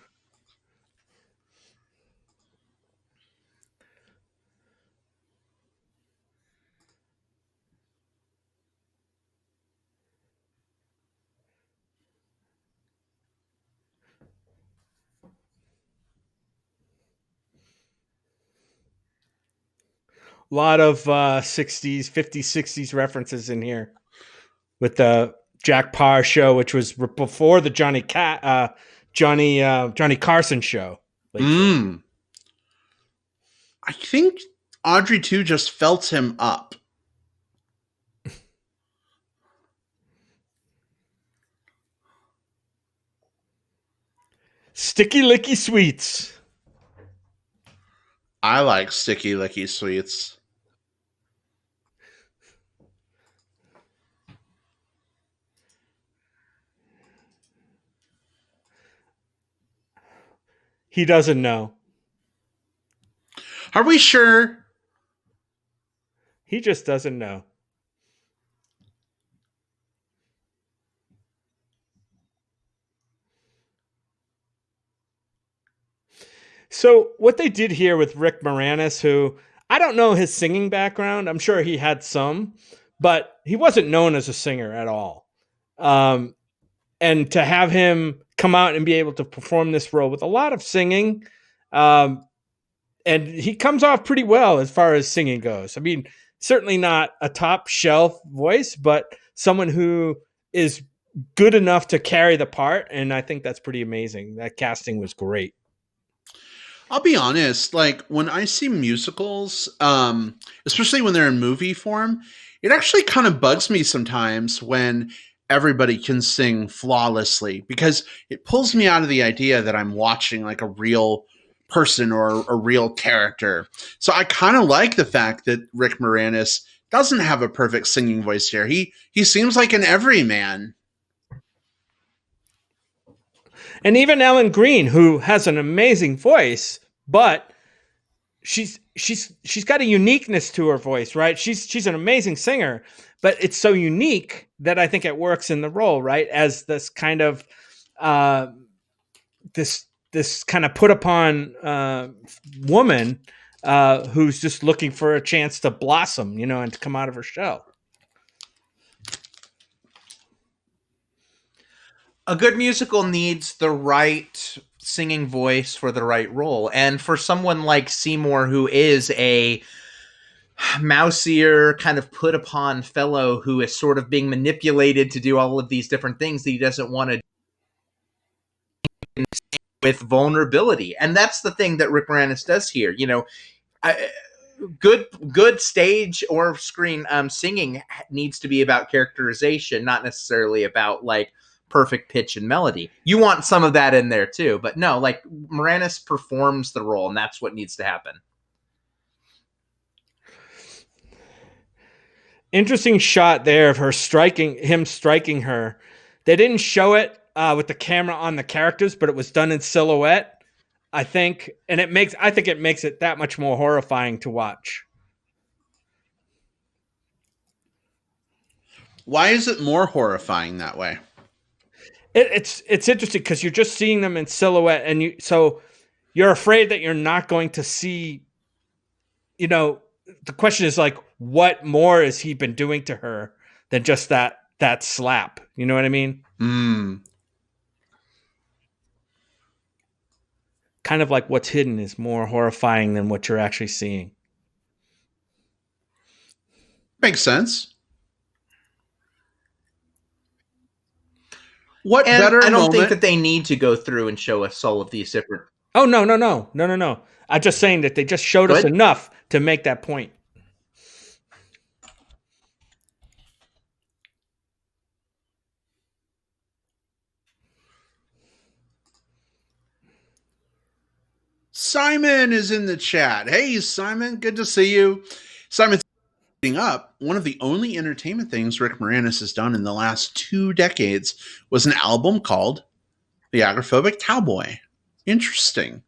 A lot of 60s, 50s, 60s references in here with the Jack Parr show, which was before the Johnny Carson show. I think Audrey 2 just felt him up. Sticky Licky Sweets. I like Sticky Licky Sweets. He doesn't know. Are we sure? He just doesn't know. So what they did here with Rick Moranis, who I don't know his singing background. I'm sure he had some, but he wasn't known as a singer at all. And to have him come out and be able to perform this role with a lot of singing, and he comes off pretty well as far as singing goes. I mean, certainly not a top shelf voice, but someone who is good enough to carry the part. And I think that's pretty amazing. That casting was great. I'll be honest, like when I see musicals, especially when they're in movie form, it actually kind of bugs me sometimes when everybody can sing flawlessly, because it pulls me out of the idea that I'm watching like a real person or a real character. So I kind of like the fact that Rick Moranis doesn't have a perfect singing voice here. He seems like an everyman. And even Ellen Green, who has an amazing voice, but she's got a uniqueness to her voice, right? She's an amazing singer, but it's so unique that I think it works in the role, right? As this kind of this kind of put upon woman who's just looking for a chance to blossom, you know, and to come out of her shell. A good musical needs the right singing voice for the right role. And for someone like Seymour, who is a mousier, kind of put upon fellow who is sort of being manipulated to do all of these different things that he doesn't want to do, with vulnerability. And that's the thing that Rick Moranis does here. You know, good stage or screen singing needs to be about characterization, not necessarily about like perfect pitch and melody. You want some of that in there too, but no, like Moranis performs the role, and that's what needs to happen. Interesting shot there of him striking her. They didn't show it with the camera on the characters, but it was done in silhouette, I think, and I think it makes it that much more horrifying to watch. Why is it more horrifying that way? It's interesting because you're just seeing them in silhouette, and you're afraid that you're not going to see. You know, the question is like, what more has he been doing to her than just that slap? You know what I mean? Kind of like what's hidden is more horrifying than what you're actually seeing. Makes sense. What and better I don't moment? think that they need to go through and show us all of these different... Oh, no. I'm just saying that they just showed us enough to make that point. Simon is in the chat. Hey, Simon, good to see you. Simon's up. One of the only entertainment things Rick Moranis has done in the last 2 decades was an album called The Agoraphobic Cowboy. Interesting.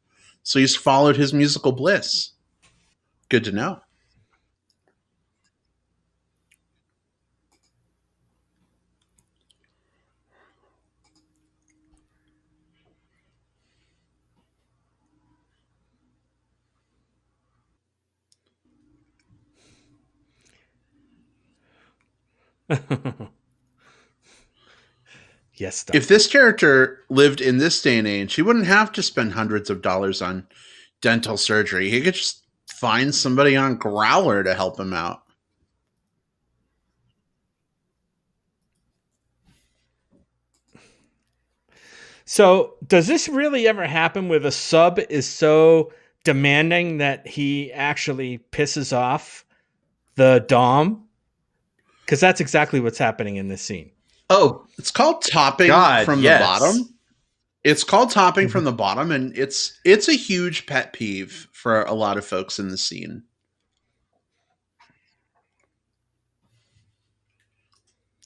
So he's followed his musical bliss. Good to know. Yes. If this character lived in this day and age, he wouldn't have to spend hundreds of dollars on dental surgery. He could just find somebody on Growler to help him out. So, does this really ever happen where the sub is so demanding that he actually pisses off the dom? Because that's exactly what's happening in this scene. Oh, it's called topping from the bottom. It's called topping from the bottom, and it's a huge pet peeve for a lot of folks in the scene.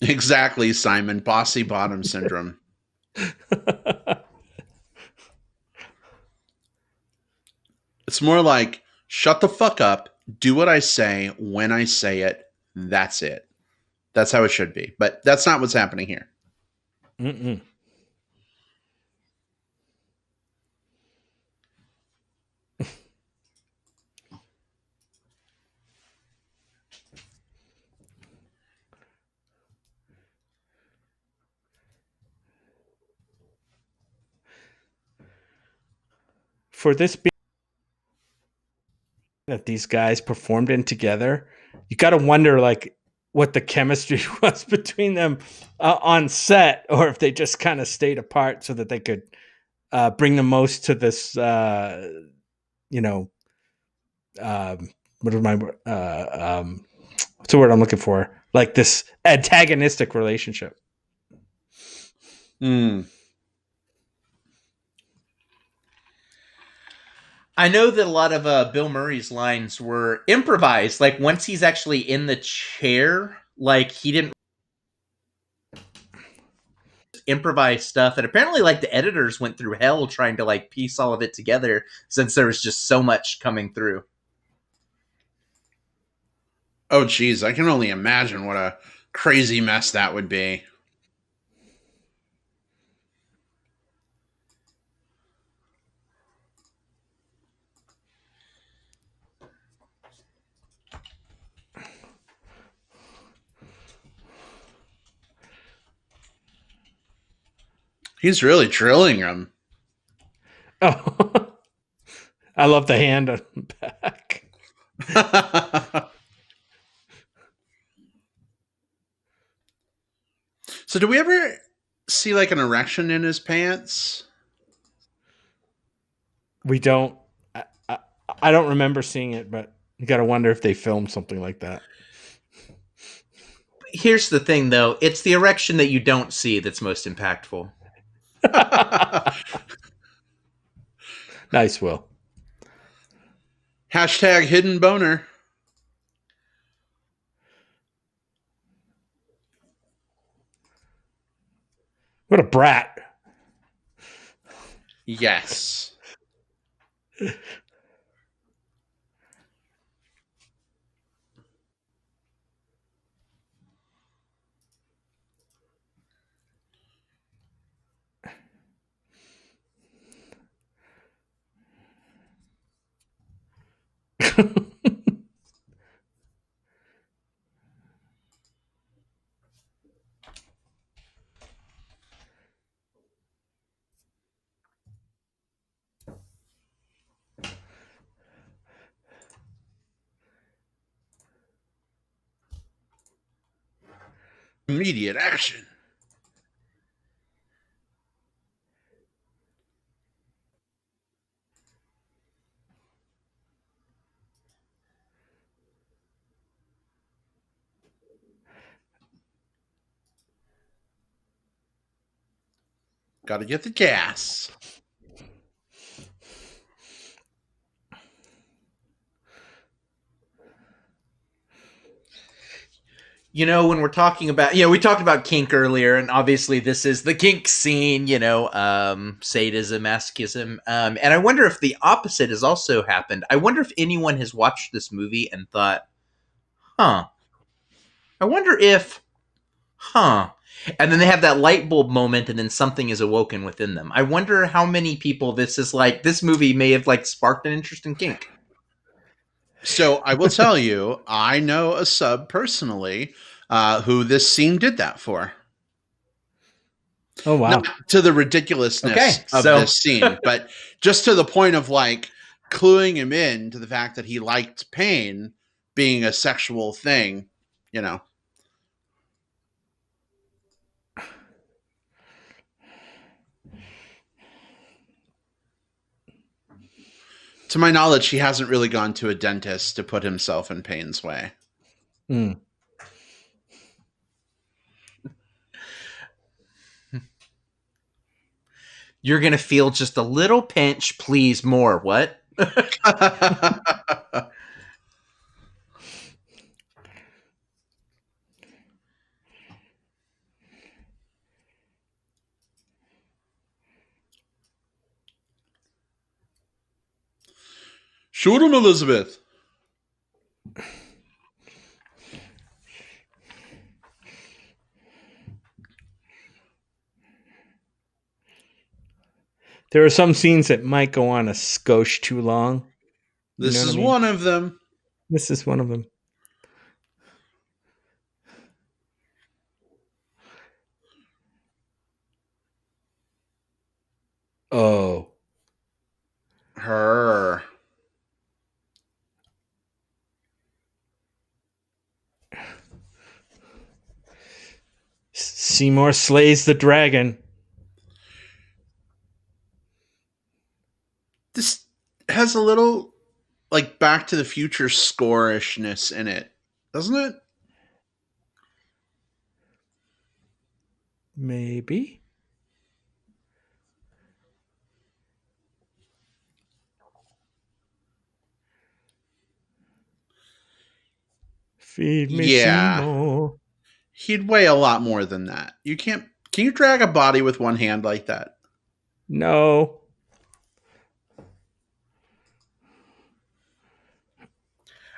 Exactly, Simon. Bossy bottom syndrome. It's more like, shut the fuck up, do what I say when I say it. That's it. That's how it should be. But that's not what's happening here. Mm-mm. for this being that these guys performed in together, you got to wonder like what the chemistry was between them on set, or if they just kind of stayed apart so that they could bring the most to this, you know, what are my what's the word I'm looking for? Like this antagonistic relationship. I know that a lot of Bill Murray's lines were improvised. Like once he's actually in the chair, like he didn't improvise stuff, and apparently like the editors went through hell trying to like piece all of it together since there was just so much coming through. Oh geez, I can only imagine what a crazy mess that would be. He's really drilling him. Oh, I love the hand on the back. So do we ever see like an erection in his pants? We don't. I don't remember seeing it, but you got to wonder if they filmed something like that. Here's the thing, though. It's the erection that you don't see that's most impactful. Nice, Will. Hashtag hidden boner. What a brat. Yes. Immediate action. Got to get the gas. You know, when we're talking about, we talked about kink earlier, and obviously this is the kink scene, sadism, masochism. And I wonder if the opposite has also happened. I wonder if anyone has watched this movie and thought, I wonder if, and then they have that light bulb moment and then something is awoken within them. I wonder how many people this movie may have like sparked an interest in kink. So I will tell you, I know a sub personally who this scene did that for. Oh, wow. Not to the ridiculousness of this scene, but just to the point of like cluing him in to the fact that he liked pain being a sexual thing, To my knowledge, he hasn't really gone to a dentist to put himself in pain's way. You're going to feel just a little pinch, please, more. What? Shoot him, Elizabeth. There are some scenes that might go on a skosh too long. This is one of them. This is one of them. Oh. Her Seymour slays the dragon. This has a little like Back to the Future score-ishness in it, doesn't it? Maybe. Feed me, Seymour. He'd weigh a lot more than that. Can you drag a body with one hand like that? No.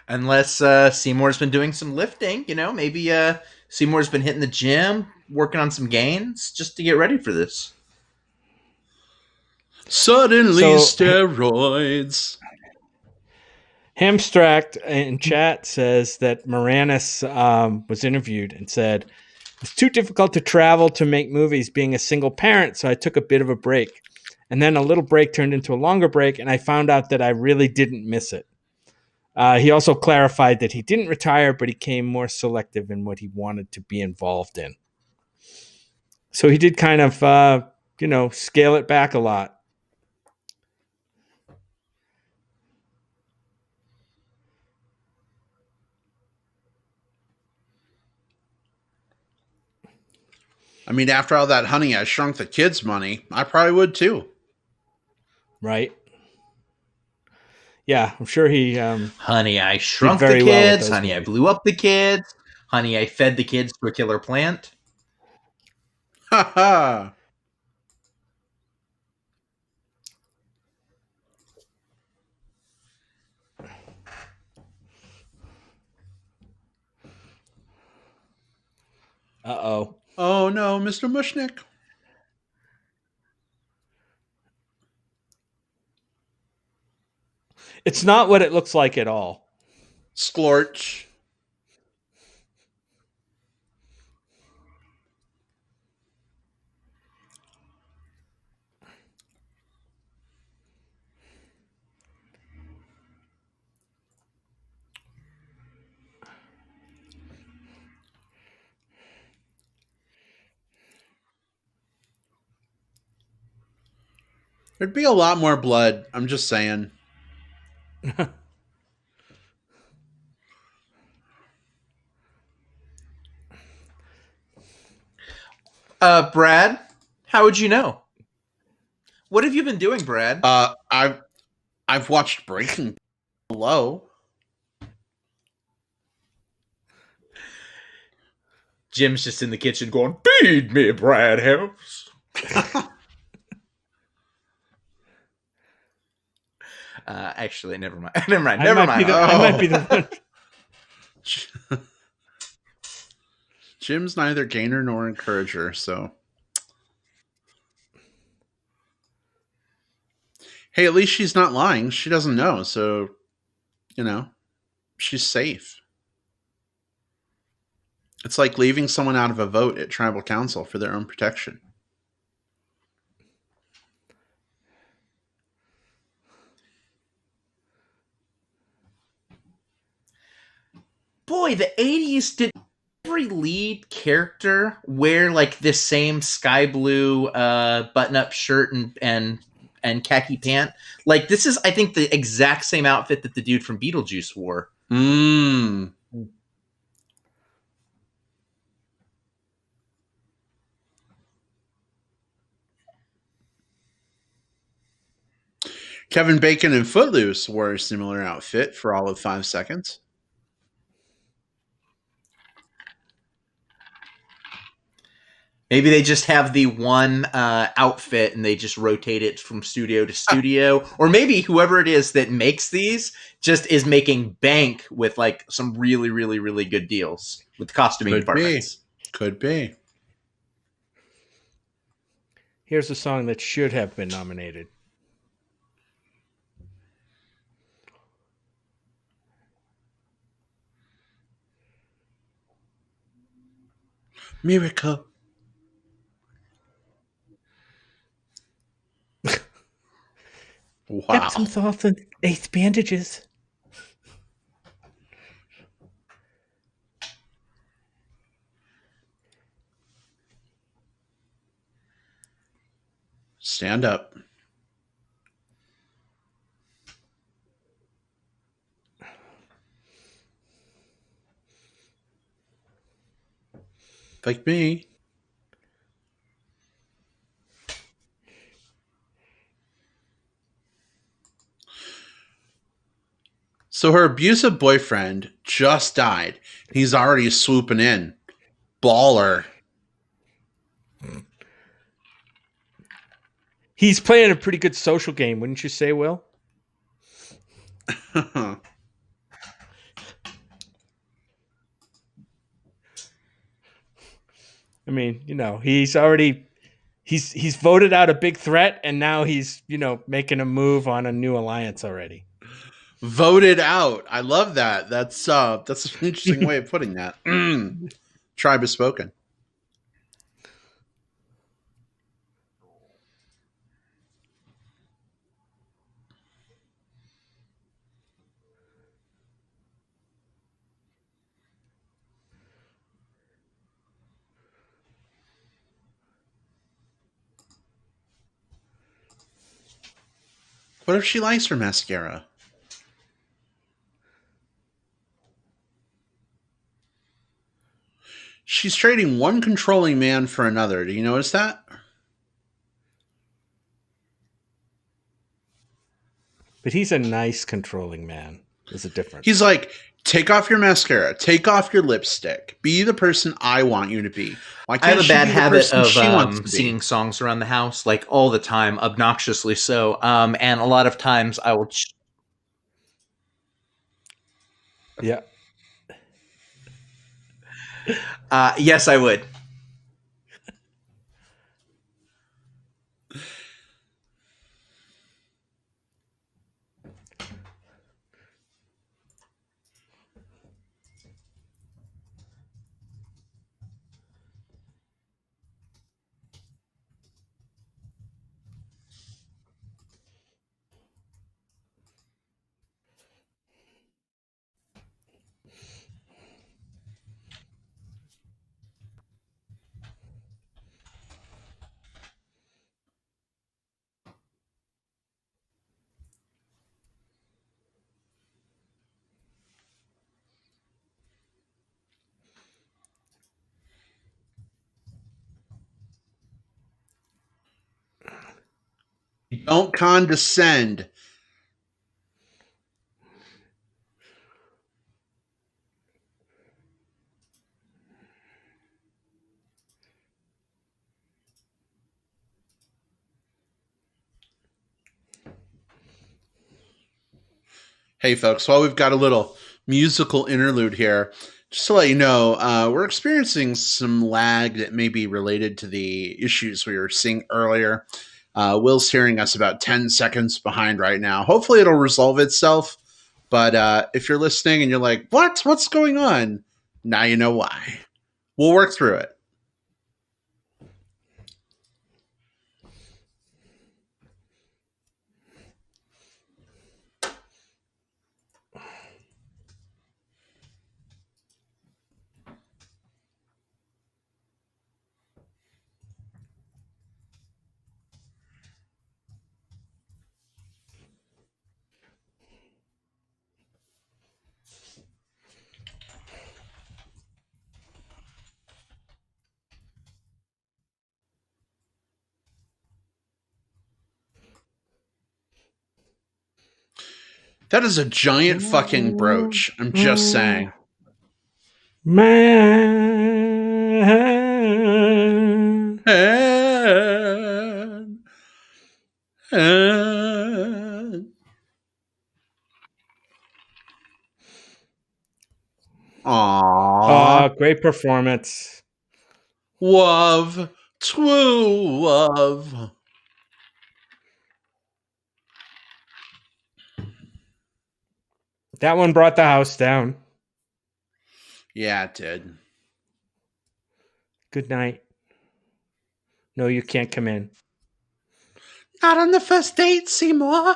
Unless Seymour's been doing some lifting, maybe Seymour's been hitting the gym, working on some gains just to get ready for this. Suddenly, steroids. Hamstracked in chat says that Moranis was interviewed and said, "It's too difficult to travel to make movies being a single parent, so I took a bit of a break. And then a little break turned into a longer break, and I found out that I really didn't miss it." He also clarified that he didn't retire, but he became more selective in what he wanted to be involved in. So he did kind of, scale it back a lot. I mean, after all that Honey, I Shrunk the Kids money, I probably would too. Right. Yeah, I'm sure he... Honey, I Shrunk the Kids. Honey, movies. I Blew Up the Kids. Honey, I Fed the Kids to a Killer Plant. Ha ha. Uh-oh. Oh no, Mr. Mushnick. It's not what it looks like at all. Splorch. There'd be a lot more blood. I'm just saying. Brad, how would you know? What have you been doing, Brad? I've watched Breaking Low. Jim's just in the kitchen going, "Feed me, Brad Harris." Actually, never mind. I might be the one. Jim's neither gainer nor encourager, so. Hey, at least she's not lying. She doesn't know, so, she's safe. It's like leaving someone out of a vote at tribal council for their own protection. Boy, the 80s did every lead character wear like this same sky blue button-up shirt and khaki pant. Like, this is, I think, the exact same outfit that the dude from Beetlejuice wore. Kevin Bacon and Footloose wore a similar outfit for all of 5 seconds. Maybe they just have the one outfit and they just rotate it from studio to studio. Or maybe whoever it is that makes these just is making bank with like some really, really, really good deals with the costuming departments. Could be. Here's a song that should have been nominated. Miracle. Wow. Epsom salt and Ace bandages. Stand up. Like me. So her abusive boyfriend just died. He's already swooping in. Baller. He's playing a pretty good social game, wouldn't you say, Will? I mean, he's already he's voted out a big threat, and now he's making a move on a new alliance already. Voted out. I love that. That's an interesting way of putting that. Tribe has spoken. What if she likes her mascara? She's trading one controlling man for another. Do you notice that? But he's a nice controlling man. There's a difference. He's like, take off your mascara. Take off your lipstick. Be the person I want you to be. Why can't I have a bad she be the habit person of she wants to be? singing songs around the house, like all the time, obnoxiously so. And a lot of times I will... Yeah. Yes, I would. Don't condescend. Hey, folks, while we've got a little musical interlude here, just to let you know, we're experiencing some lag that may be related to the issues we were seeing earlier. Will's hearing us about 10 seconds behind right now. Hopefully it'll resolve itself. But if you're listening and you're like, what? What's going on? Now you know why. We'll work through it. That is a giant fucking brooch. I'm just saying. Man. Aww, great performance. Love, true love. That one brought the house down. Yeah, it did. Good night. No, you can't come in. Not on the first date, Seymour.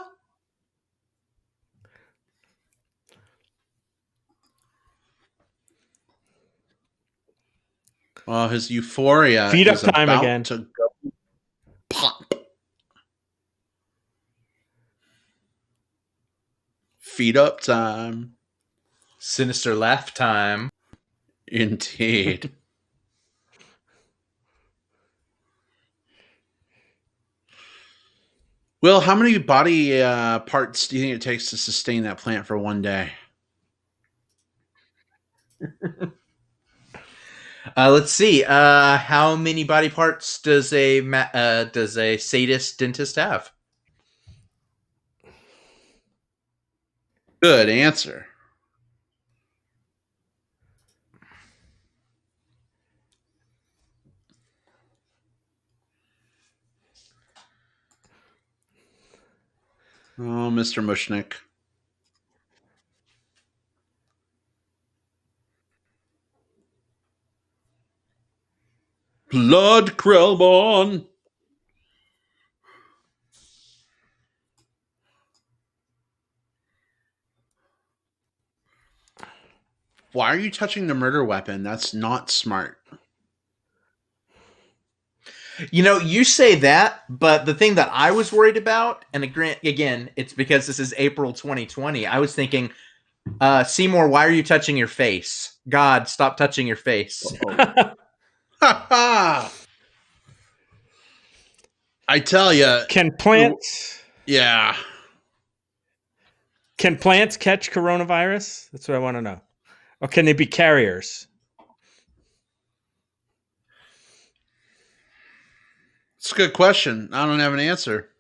Well, his euphoria Feed up is time about again. to go pop. Feet up time. Sinister laugh time. Indeed. Will, how many body parts do you think it takes to sustain that plant for one day? Let's see. How many body parts does a sadist dentist have? Good answer. Oh, Mr. Mushnick. Blood Krellborn. Why are you touching the murder weapon? That's not smart. You know, you say that, but the thing that I was worried about, and again, it's because this is April 2020. I was thinking, Seymour, why are you touching your face? God, stop touching your face. I tell you. Can plants? Yeah. Can plants catch coronavirus? That's what I want to know. Or can they be carriers? It's a good question. I don't have an answer.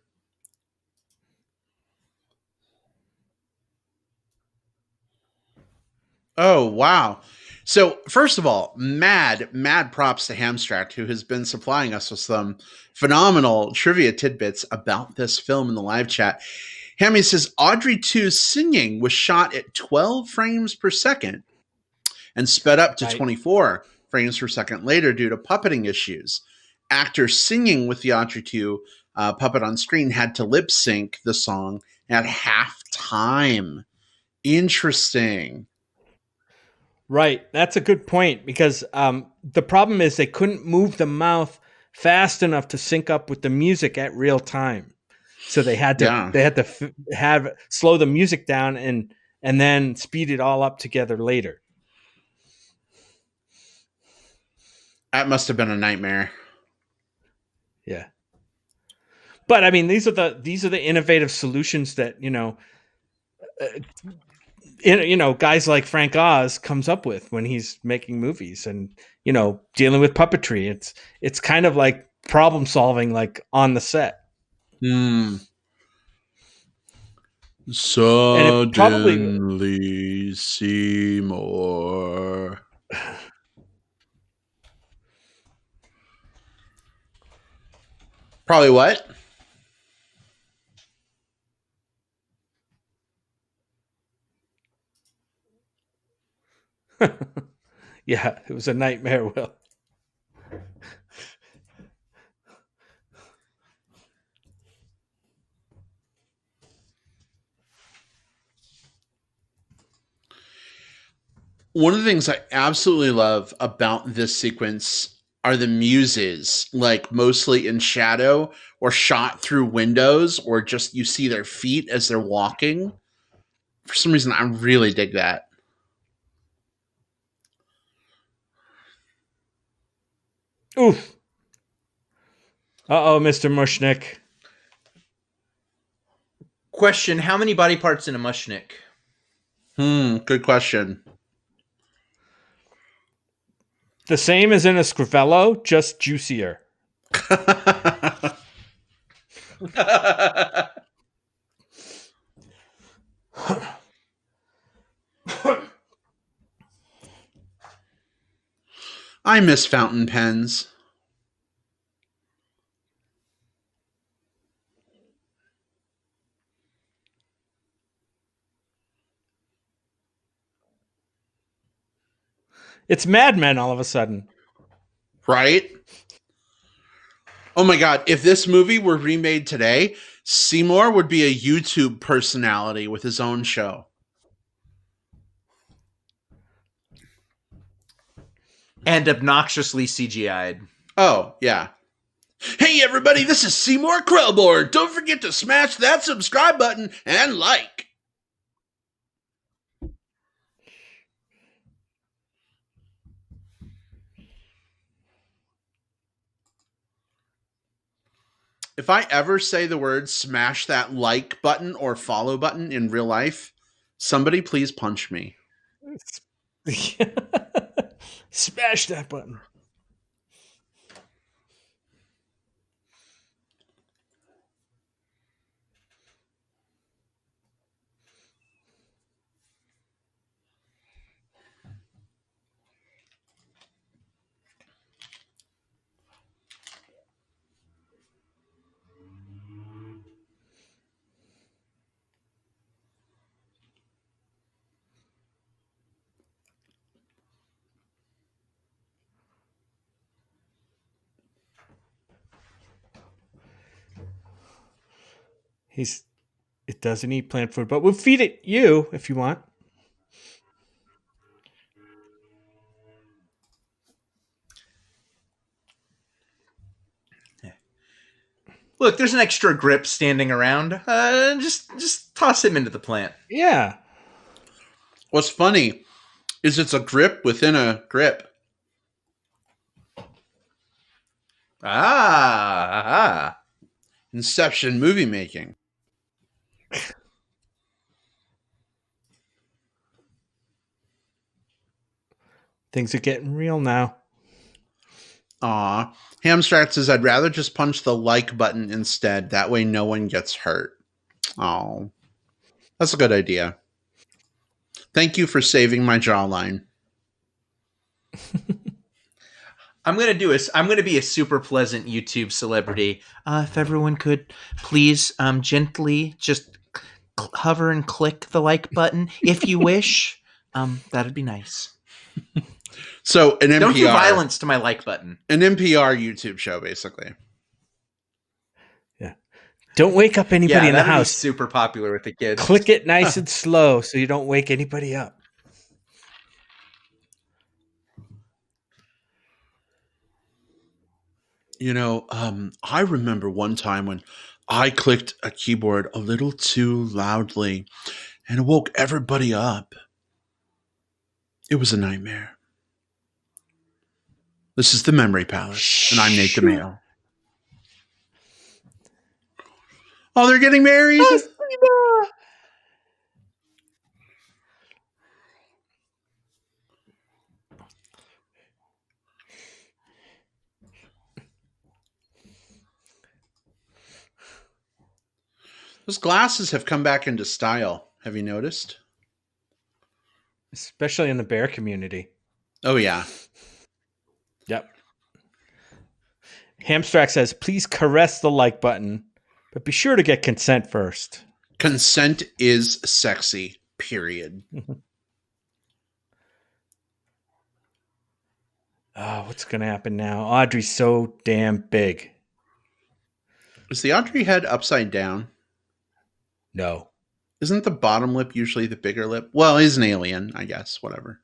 Oh, wow. So, first of all, mad props to Hamstrack, who has been supplying us with some phenomenal trivia tidbits about this film in the live chat. Hammy says Audrey 2's singing was shot at 12 frames per second and sped up to 24 frames per second later due to puppeting issues. Actors singing with the Audrey 2 puppet on screen had to lip sync the song at half time. Interesting. Right. That's a good point because the problem is they couldn't move the mouth fast enough to sync up with the music at real time. So they had to have slow the music down and then speed it all up together later. That must have been a nightmare. Yeah. But I mean, these are the innovative solutions that, guys like Frank Oz comes up with when he's making movies and, dealing with puppetry. It's kind of like problem solving, like on the set. Suddenly Seymour. Probably what? Yeah, it was a nightmare, Will. One of the things I absolutely love about this sequence are the muses, like mostly in shadow or shot through windows, or just you see their feet as they're walking. For some reason, I really dig that. Oof. Uh-oh, Mr. Mushnick. Question, how many body parts in a Mushnick? Good question. The same as in a Scrivello, just juicier. I miss fountain pens. It's Mad Men all of a sudden. Right? Oh my God. If this movie were remade today, Seymour would be a YouTube personality with his own show. And obnoxiously CGI'd. Oh, yeah. Hey, everybody, this is Seymour Krellborn. Don't forget to smash that subscribe button and like. If I ever say the word smash that like button or follow button in real life, somebody please punch me. Smash that button. It doesn't eat plant food, but we'll feed it you if you want. Look, there's an extra grip standing around. Just toss him into the plant. Yeah. What's funny is it's a grip within a grip. Ah. Inception movie making. Things are getting real now. Aw. Hamstrat says, I'd rather just punch the like button instead. That way no one gets hurt. Oh, that's a good idea. Thank you for saving my jawline. I'm gonna be a super pleasant YouTube celebrity. If everyone could please gently just hover and click the like button if you wish, that'd be nice. So an NPR. Don't do violence to my like button. An NPR YouTube show, basically. Yeah. Don't wake up anybody in the house. Be super popular with the kids. Click it nice and slow so you don't wake anybody up. You know, I remember one time when I clicked a keyboard a little too loudly and it woke everybody up. It was a nightmare. This is the Memory Palace, and I'm Nate DeMeo. Oh, they're getting married? Those glasses have come back into style. Have you noticed? Especially in the bear community. Oh, yeah. Yep. Hamstrak says, please caress the like button, but be sure to get consent first. Consent is sexy, period. Oh, what's going to happen now? Audrey's so damn big. Is the Audrey head upside down? No. Isn't the bottom lip usually the bigger lip? Well, he's an alien, I guess. Whatever.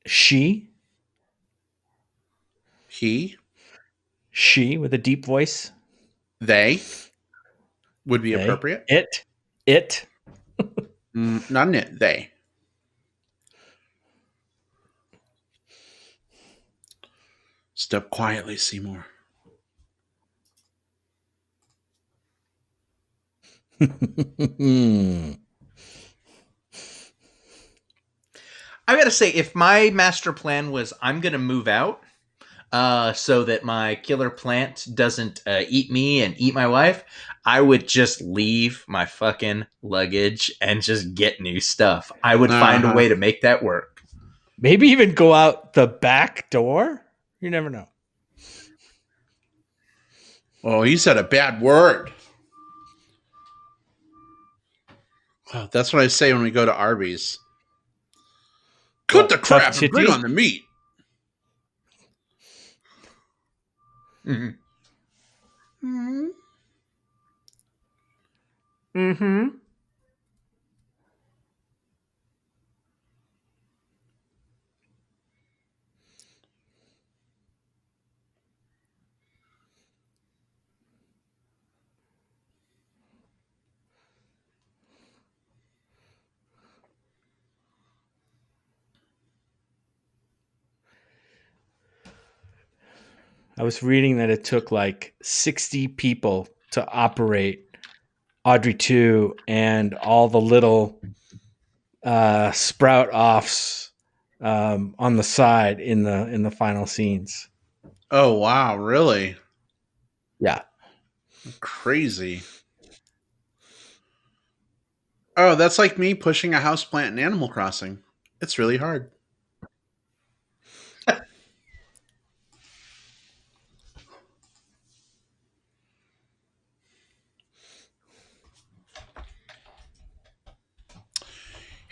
She? He? She with a deep voice? They? Would be appropriate. It? Not an it. They. Step quietly, Seymour. I gotta say, if my master plan was I'm gonna move out so that my killer plant doesn't eat me and eat my wife, I would just leave my fucking luggage and just get new stuff. I would find a way to make that work. Maybe even go out the back door? You never know. Oh, he said a bad word. Oh, that's what I say when we go to Arby's. Cut the crap and bring on the meat. Mm-hmm. Mm-hmm. I was reading that it took like 60 people to operate Audrey 2 and all the little sprout offs on the side in the final scenes. Oh wow, really? Yeah. Crazy. Oh, that's like me pushing a houseplant in Animal Crossing. It's really hard.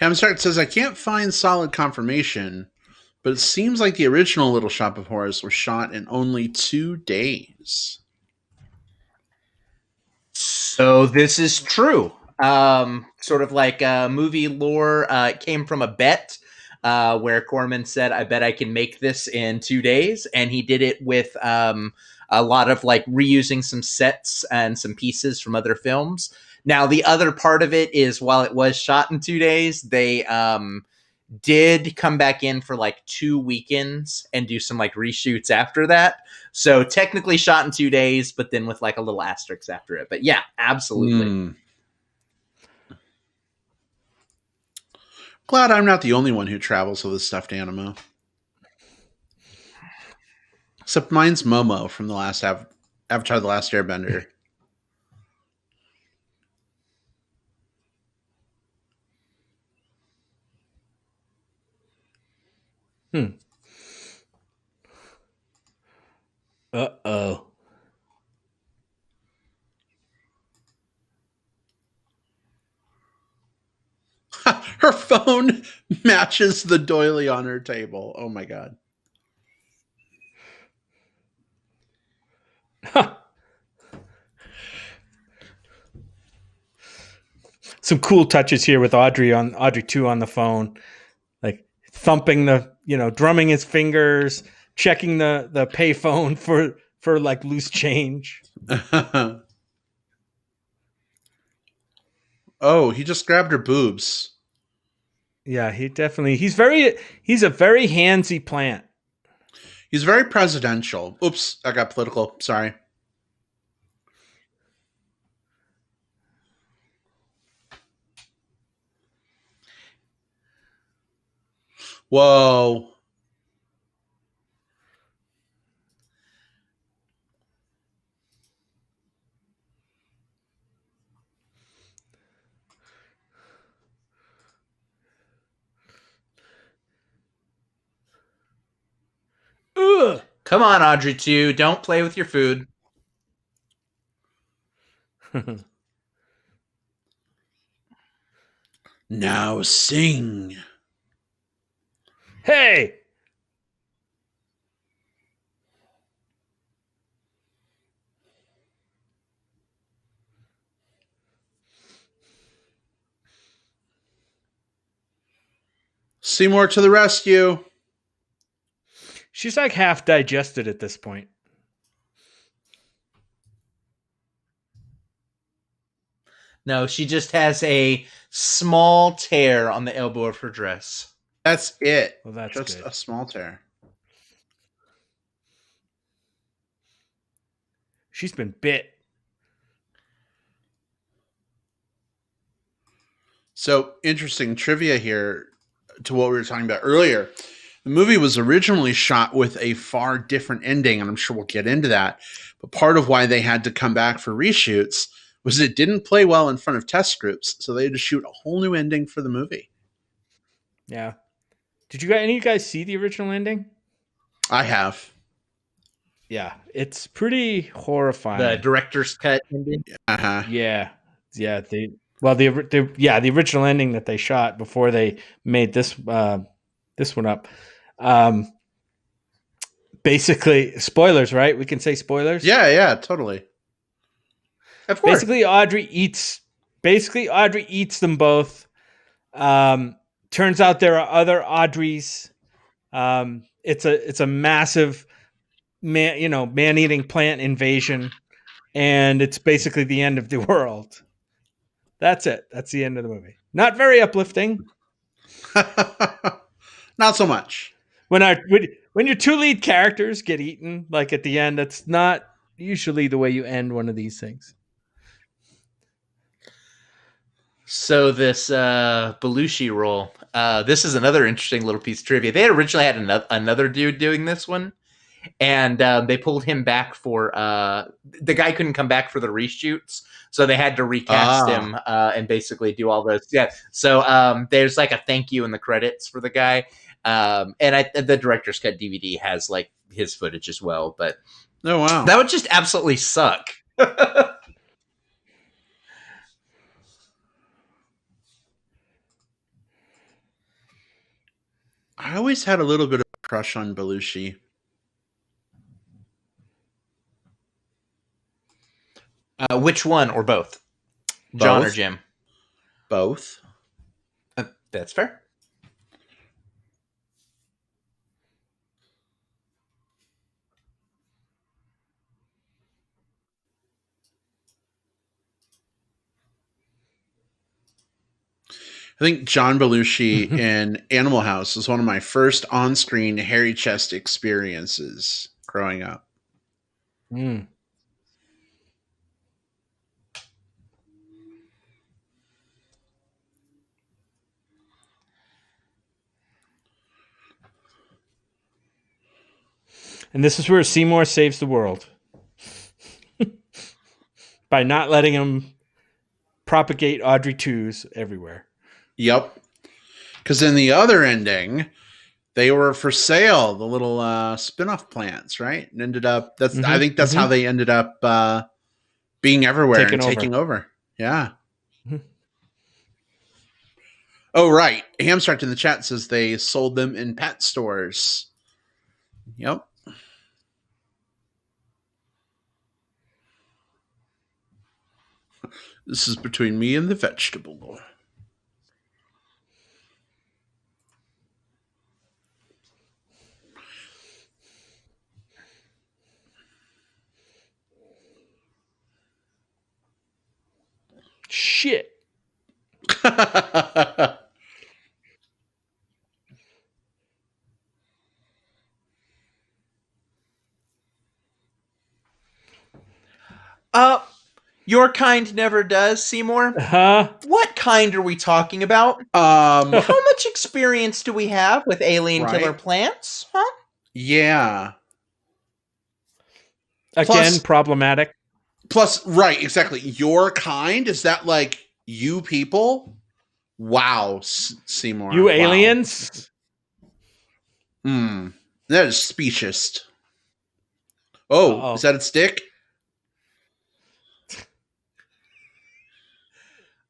Hamstart says, I can't find solid confirmation, but it seems like the original Little Shop of Horrors was shot in only 2 days. So this is true. Sort of like movie lore came from a bet where Corman said, I bet I can make this in 2 days. And he did it with a lot of like reusing some sets and some pieces from other films. Now, the other part of it is while it was shot in 2 days, they did come back in for like 2 weekends and do some like reshoots after that. So technically shot in 2 days, but then with like a little asterisk after it. But yeah, absolutely. Glad I'm not the only one who travels with a stuffed animal. Except mine's Momo from the last Avatar: The Last Airbender. Uh-oh. Her phone matches the doily on her table. Oh my god. Some cool touches here with Audrey 2 on the phone, like thumping drumming his fingers, checking the payphone for like loose change. Oh, he just grabbed her boobs. Yeah, he's a very handsy plant. He's very presidential. Oops, I got political. Sorry. Whoa. Ugh. Come on, Audrey 2. Don't play with your food. Now sing. Hey! Seymour to the rescue. She's like half digested at this point. No, she just has a small tear on the elbow of her dress. That's it. Well, that's just good. A small tear. She's been bit. So, interesting trivia here to what we were talking about earlier. The movie was originally shot with a far different ending, and I'm sure we'll get into that. But part of why they had to come back for reshoots was it didn't play well in front of test groups, so they had to shoot a whole new ending for the movie. Yeah. Did any of you guys see the original ending? I have. Yeah, it's pretty horrifying. The director's cut ending. Uh-huh. Yeah. The original ending that they shot before they made this one up. Basically, spoilers, right? We can say spoilers. Yeah, totally. Of course. Basically, Audrey eats them both. Turns out there are other Audreys. It's a massive man-eating plant invasion, and it's basically the end of the world. That's it. That's the end of the movie. Not very uplifting. Not so much. when your two lead characters get eaten, like at the end, that's not usually the way you end one of these things. So this Belushi role, this is another interesting little piece of trivia. They had originally had another dude doing this one, and they pulled him back for the guy couldn't come back for the reshoots, so they had to recast him and basically do all those. Yeah, so there's like a thank you in the credits for the guy, and the director's cut DVD has like his footage as well. But oh wow, that would just absolutely suck. I always had a little bit of a crush on Belushi. Which one or both? John or Jim? Both. That's fair. I think John Belushi in Animal House was one of my first on-screen hairy chest experiences growing up. Mm. And this is where Seymour saves the world. By not letting him propagate Audrey 2s everywhere. Yep. Because in the other ending, they were for sale, the little spin-off plants, right? And ended up, I think that's how they ended up being everywhere and taking over. Yeah. Mm-hmm. Oh, right. Hamstart in the chat says they sold them in pet stores. Yep. This is between me and the vegetable. Shit. Your kind never does, Seymour. Huh? What kind are we talking about? How much experience do we have with alien killer plants? Huh? Yeah. Again, problematic. Plus, right, exactly. Your kind? Is that like you people? Wow, Seymour. You aliens? That is specious. Oh, Uh-oh. Is that a stick?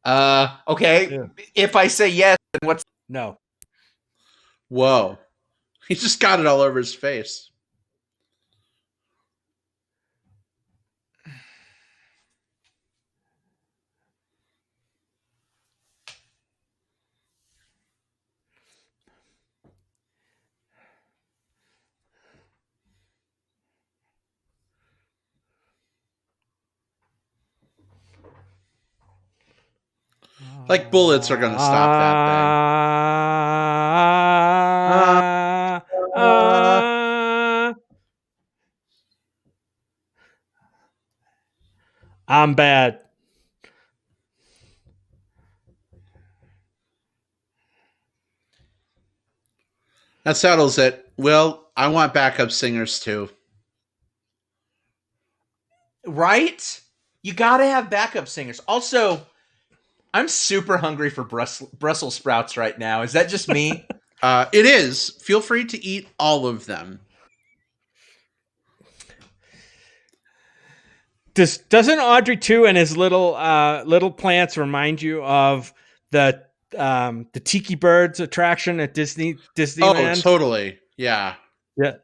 Okay. Yeah. If I say yes, then what's... No. Whoa. He just got it all over his face. Like bullets are going to stop that thing. I'm bad. That settles it. Well, I want backup singers too. Right? You got to have backup singers. Also, I'm super hungry for Brussels sprouts right now. Is that just me? It is. Feel free to eat all of them. Doesn't Audrey 2 and his little plants remind you of the Tiki Birds attraction at Disneyland? Oh, totally. Yeah. Yeah.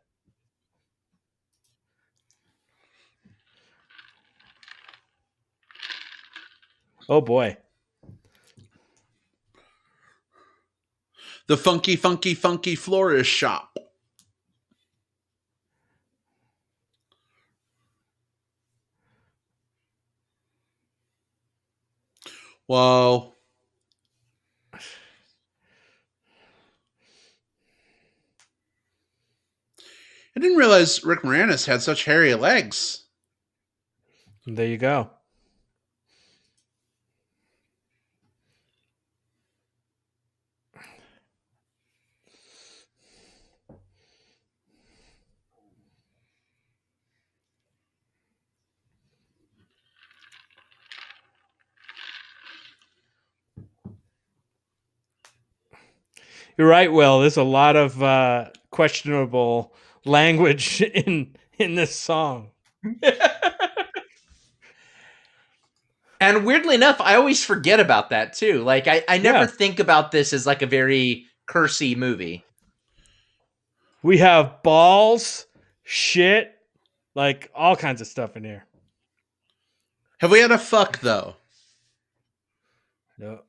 Oh boy. The funky florist shop. Whoa. I didn't realize Rick Moranis had such hairy legs. There you go. You're right, Will. There's a lot of questionable language in this song. And weirdly enough, I always forget about that too. Like I never think about this as like a very cursy movie. We have balls, shit, like all kinds of stuff in here. Have we had a fuck though? No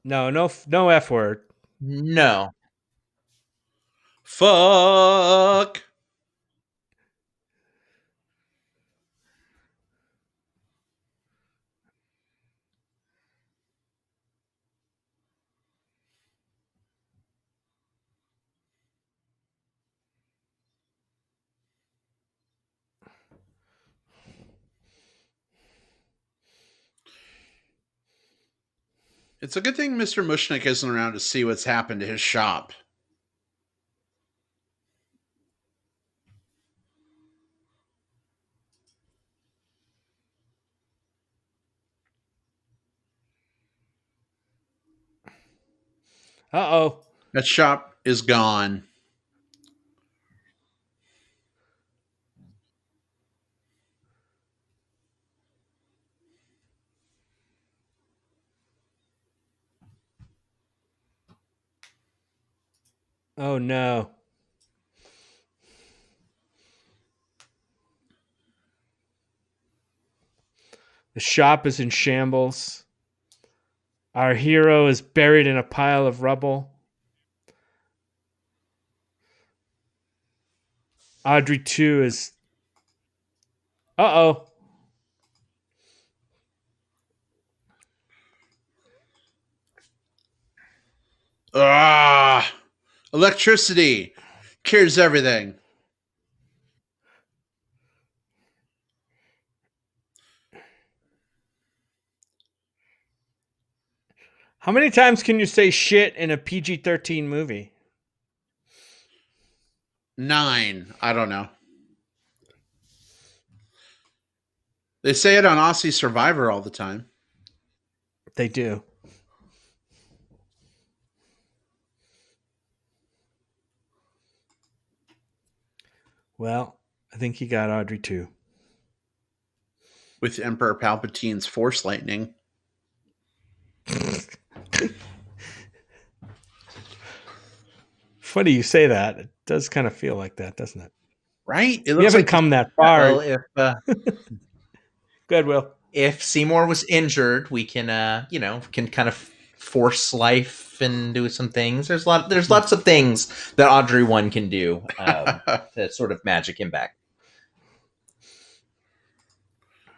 F word. No. Fuck. It's a good thing Mr. Mushnick isn't around to see what's happened to his shop. Uh-oh. That shop is gone. Oh, no. The shop is in shambles. Our hero is buried in a pile of rubble. Audrey 2 is... Uh-oh. Ah, electricity cures everything. How many times can you say shit in a PG-13 movie? 9. I don't know. They say it on Aussie Survivor all the time. They do. Well, I think he got Audrey 2. With Emperor Palpatine's Force Lightning. Funny you say that. It does kind of feel like that, doesn't it? Right? It We haven't come that far. Well, Good, Will. if Seymour was injured, we can can kind of force life and do some things. There's lots of things that Audrey 1 can do to sort of magic him back.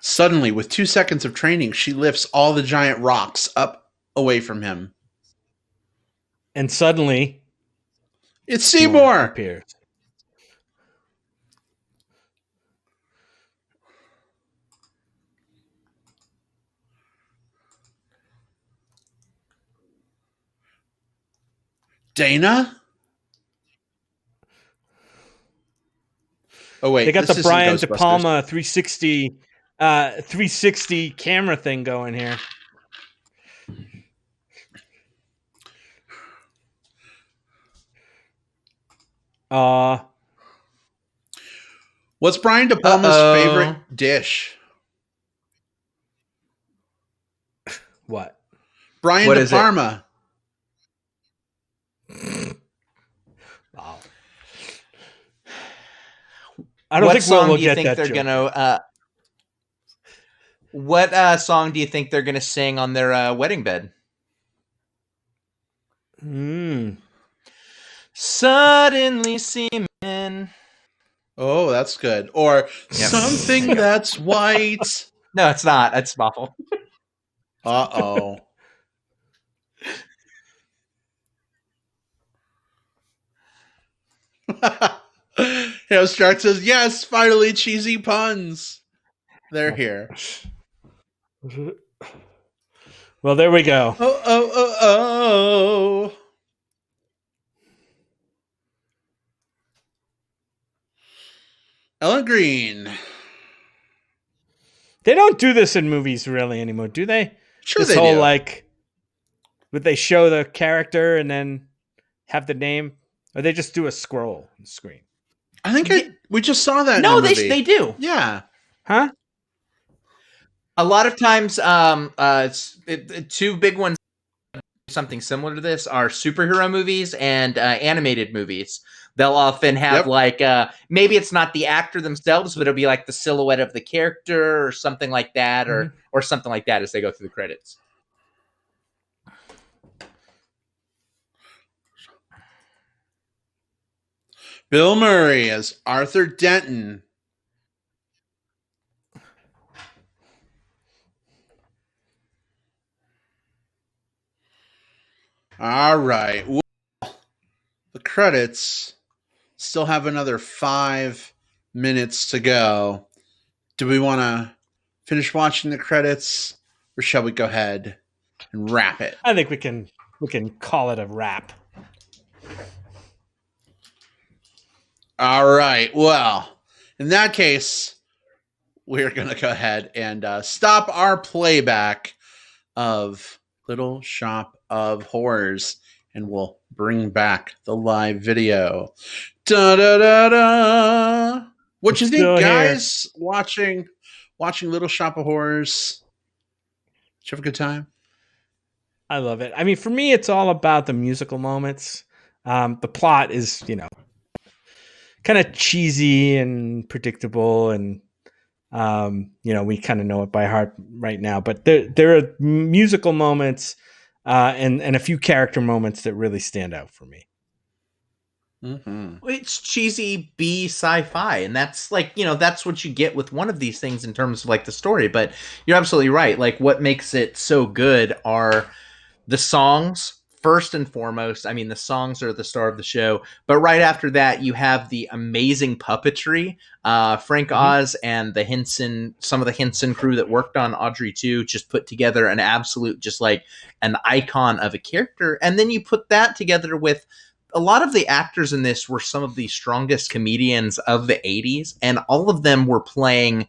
Suddenly, with 2 seconds of training, she lifts all the giant rocks up away from him. And suddenly... It's Seymour! Appears. Dana? Oh wait, they got the Brian De Palma 360 camera thing going here. What's Brian De Palma's favorite dish? What? Brian What De is it? Palma. Wow. I don't think song we'll do you get think that they're joke. gonna? What song do you think they're gonna sing on their wedding bed? Suddenly seeming. Oh, that's good. Or something that's white. No, it's not. That's awful. Uh-oh. Abstract says, yes, finally cheesy puns. They're here. Well, there we go. Oh. Ellen Green. They don't do this in movies really anymore, do they? Sure, this they whole do. like, would they show the character and then have the name, or they just do a scroll on the screen? I think we just saw that. No, in the movie. they do. Yeah. Huh? A lot of times, two big ones, something similar to this, are superhero movies and animated movies. They'll often have maybe it's not the actor themselves, but it'll be like the silhouette of the character or something like that, or something like that as they go through the credits. Bill Murray as Arthur Denton. All right. Well, the credits still have another 5 minutes to go. Do we want to finish watching the credits, or shall we go ahead and wrap it? I think we can call it a wrap. All right. Well, in that case, we're going to go ahead and stop our playback of Little Shop of Horrors, and we'll bring back the live video. Da da da da. What you think, guys? Watching Little Shop of Horrors. Did you have a good time? I love it. I mean, for me, it's all about the musical moments. The plot is, kind of cheesy and predictable, and we kind of know it by heart right now. But there are musical moments and a few character moments that really stand out for me. Mm-hmm. It's cheesy B sci-fi, and that's that's what you get with one of these things in terms of like the story. But you're absolutely right. Like, what makes it so good are the songs. First and foremost, I mean, the songs are the star of the show, but right after that, you have the amazing puppetry. Frank Oz and some of the Henson crew that worked on Audrey 2 just put together an absolute, just like an icon of a character. And then you put that together with a lot of the actors in this were some of the strongest comedians of the 80s, and all of them were playing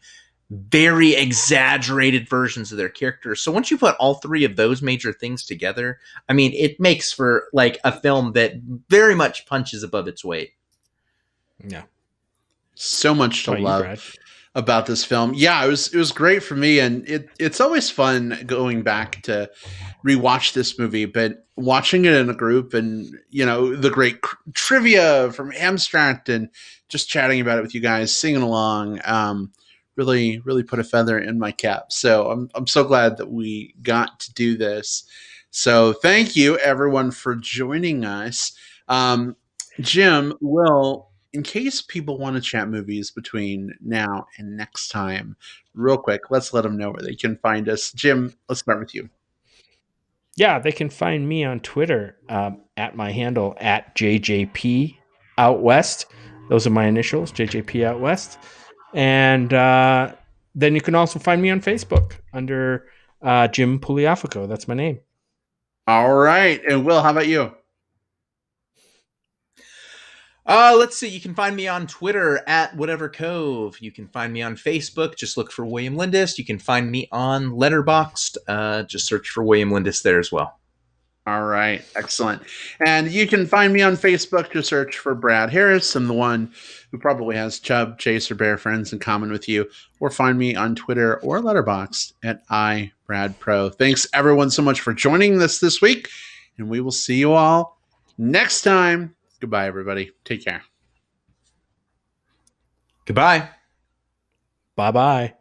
very exaggerated versions of their characters. So once you put all three of those major things together, I mean, it makes for like a film that very much punches above its weight. Yeah. So much to love about this film. Yeah, it was great for me, and it's always fun going back to rewatch this movie, but watching it in a group and, the great trivia from Abstract and just chatting about it with you guys, singing along, really, really put a feather in my cap. So I'm so glad that we got to do this. So thank you, everyone, for joining us. Jim, Will, in case people want to chat movies between now and next time, real quick, let's let them know where they can find us. Jim, let's start with you. Yeah, they can find me on Twitter at my handle at JJP Out West. Those are my initials, JJP Out West. And then you can also find me on Facebook under Jim Pugliafico. That's my name. All right. And Will, how about you? Let's see. You can find me on Twitter at Whatever Cove. You can find me on Facebook. Just look for William Lindis. You can find me on Letterboxd. Just search for William Lindis there as well. All right. Excellent. And you can find me on Facebook. Just search for Brad Harris. I'm the one who probably has Chub, Chase, or Bear friends in common with you. Or find me on Twitter or Letterboxd at iBradPro. Thanks, everyone, so much for joining us this week. And we will see you all next time. Goodbye, everybody. Take care. Goodbye. Bye-bye.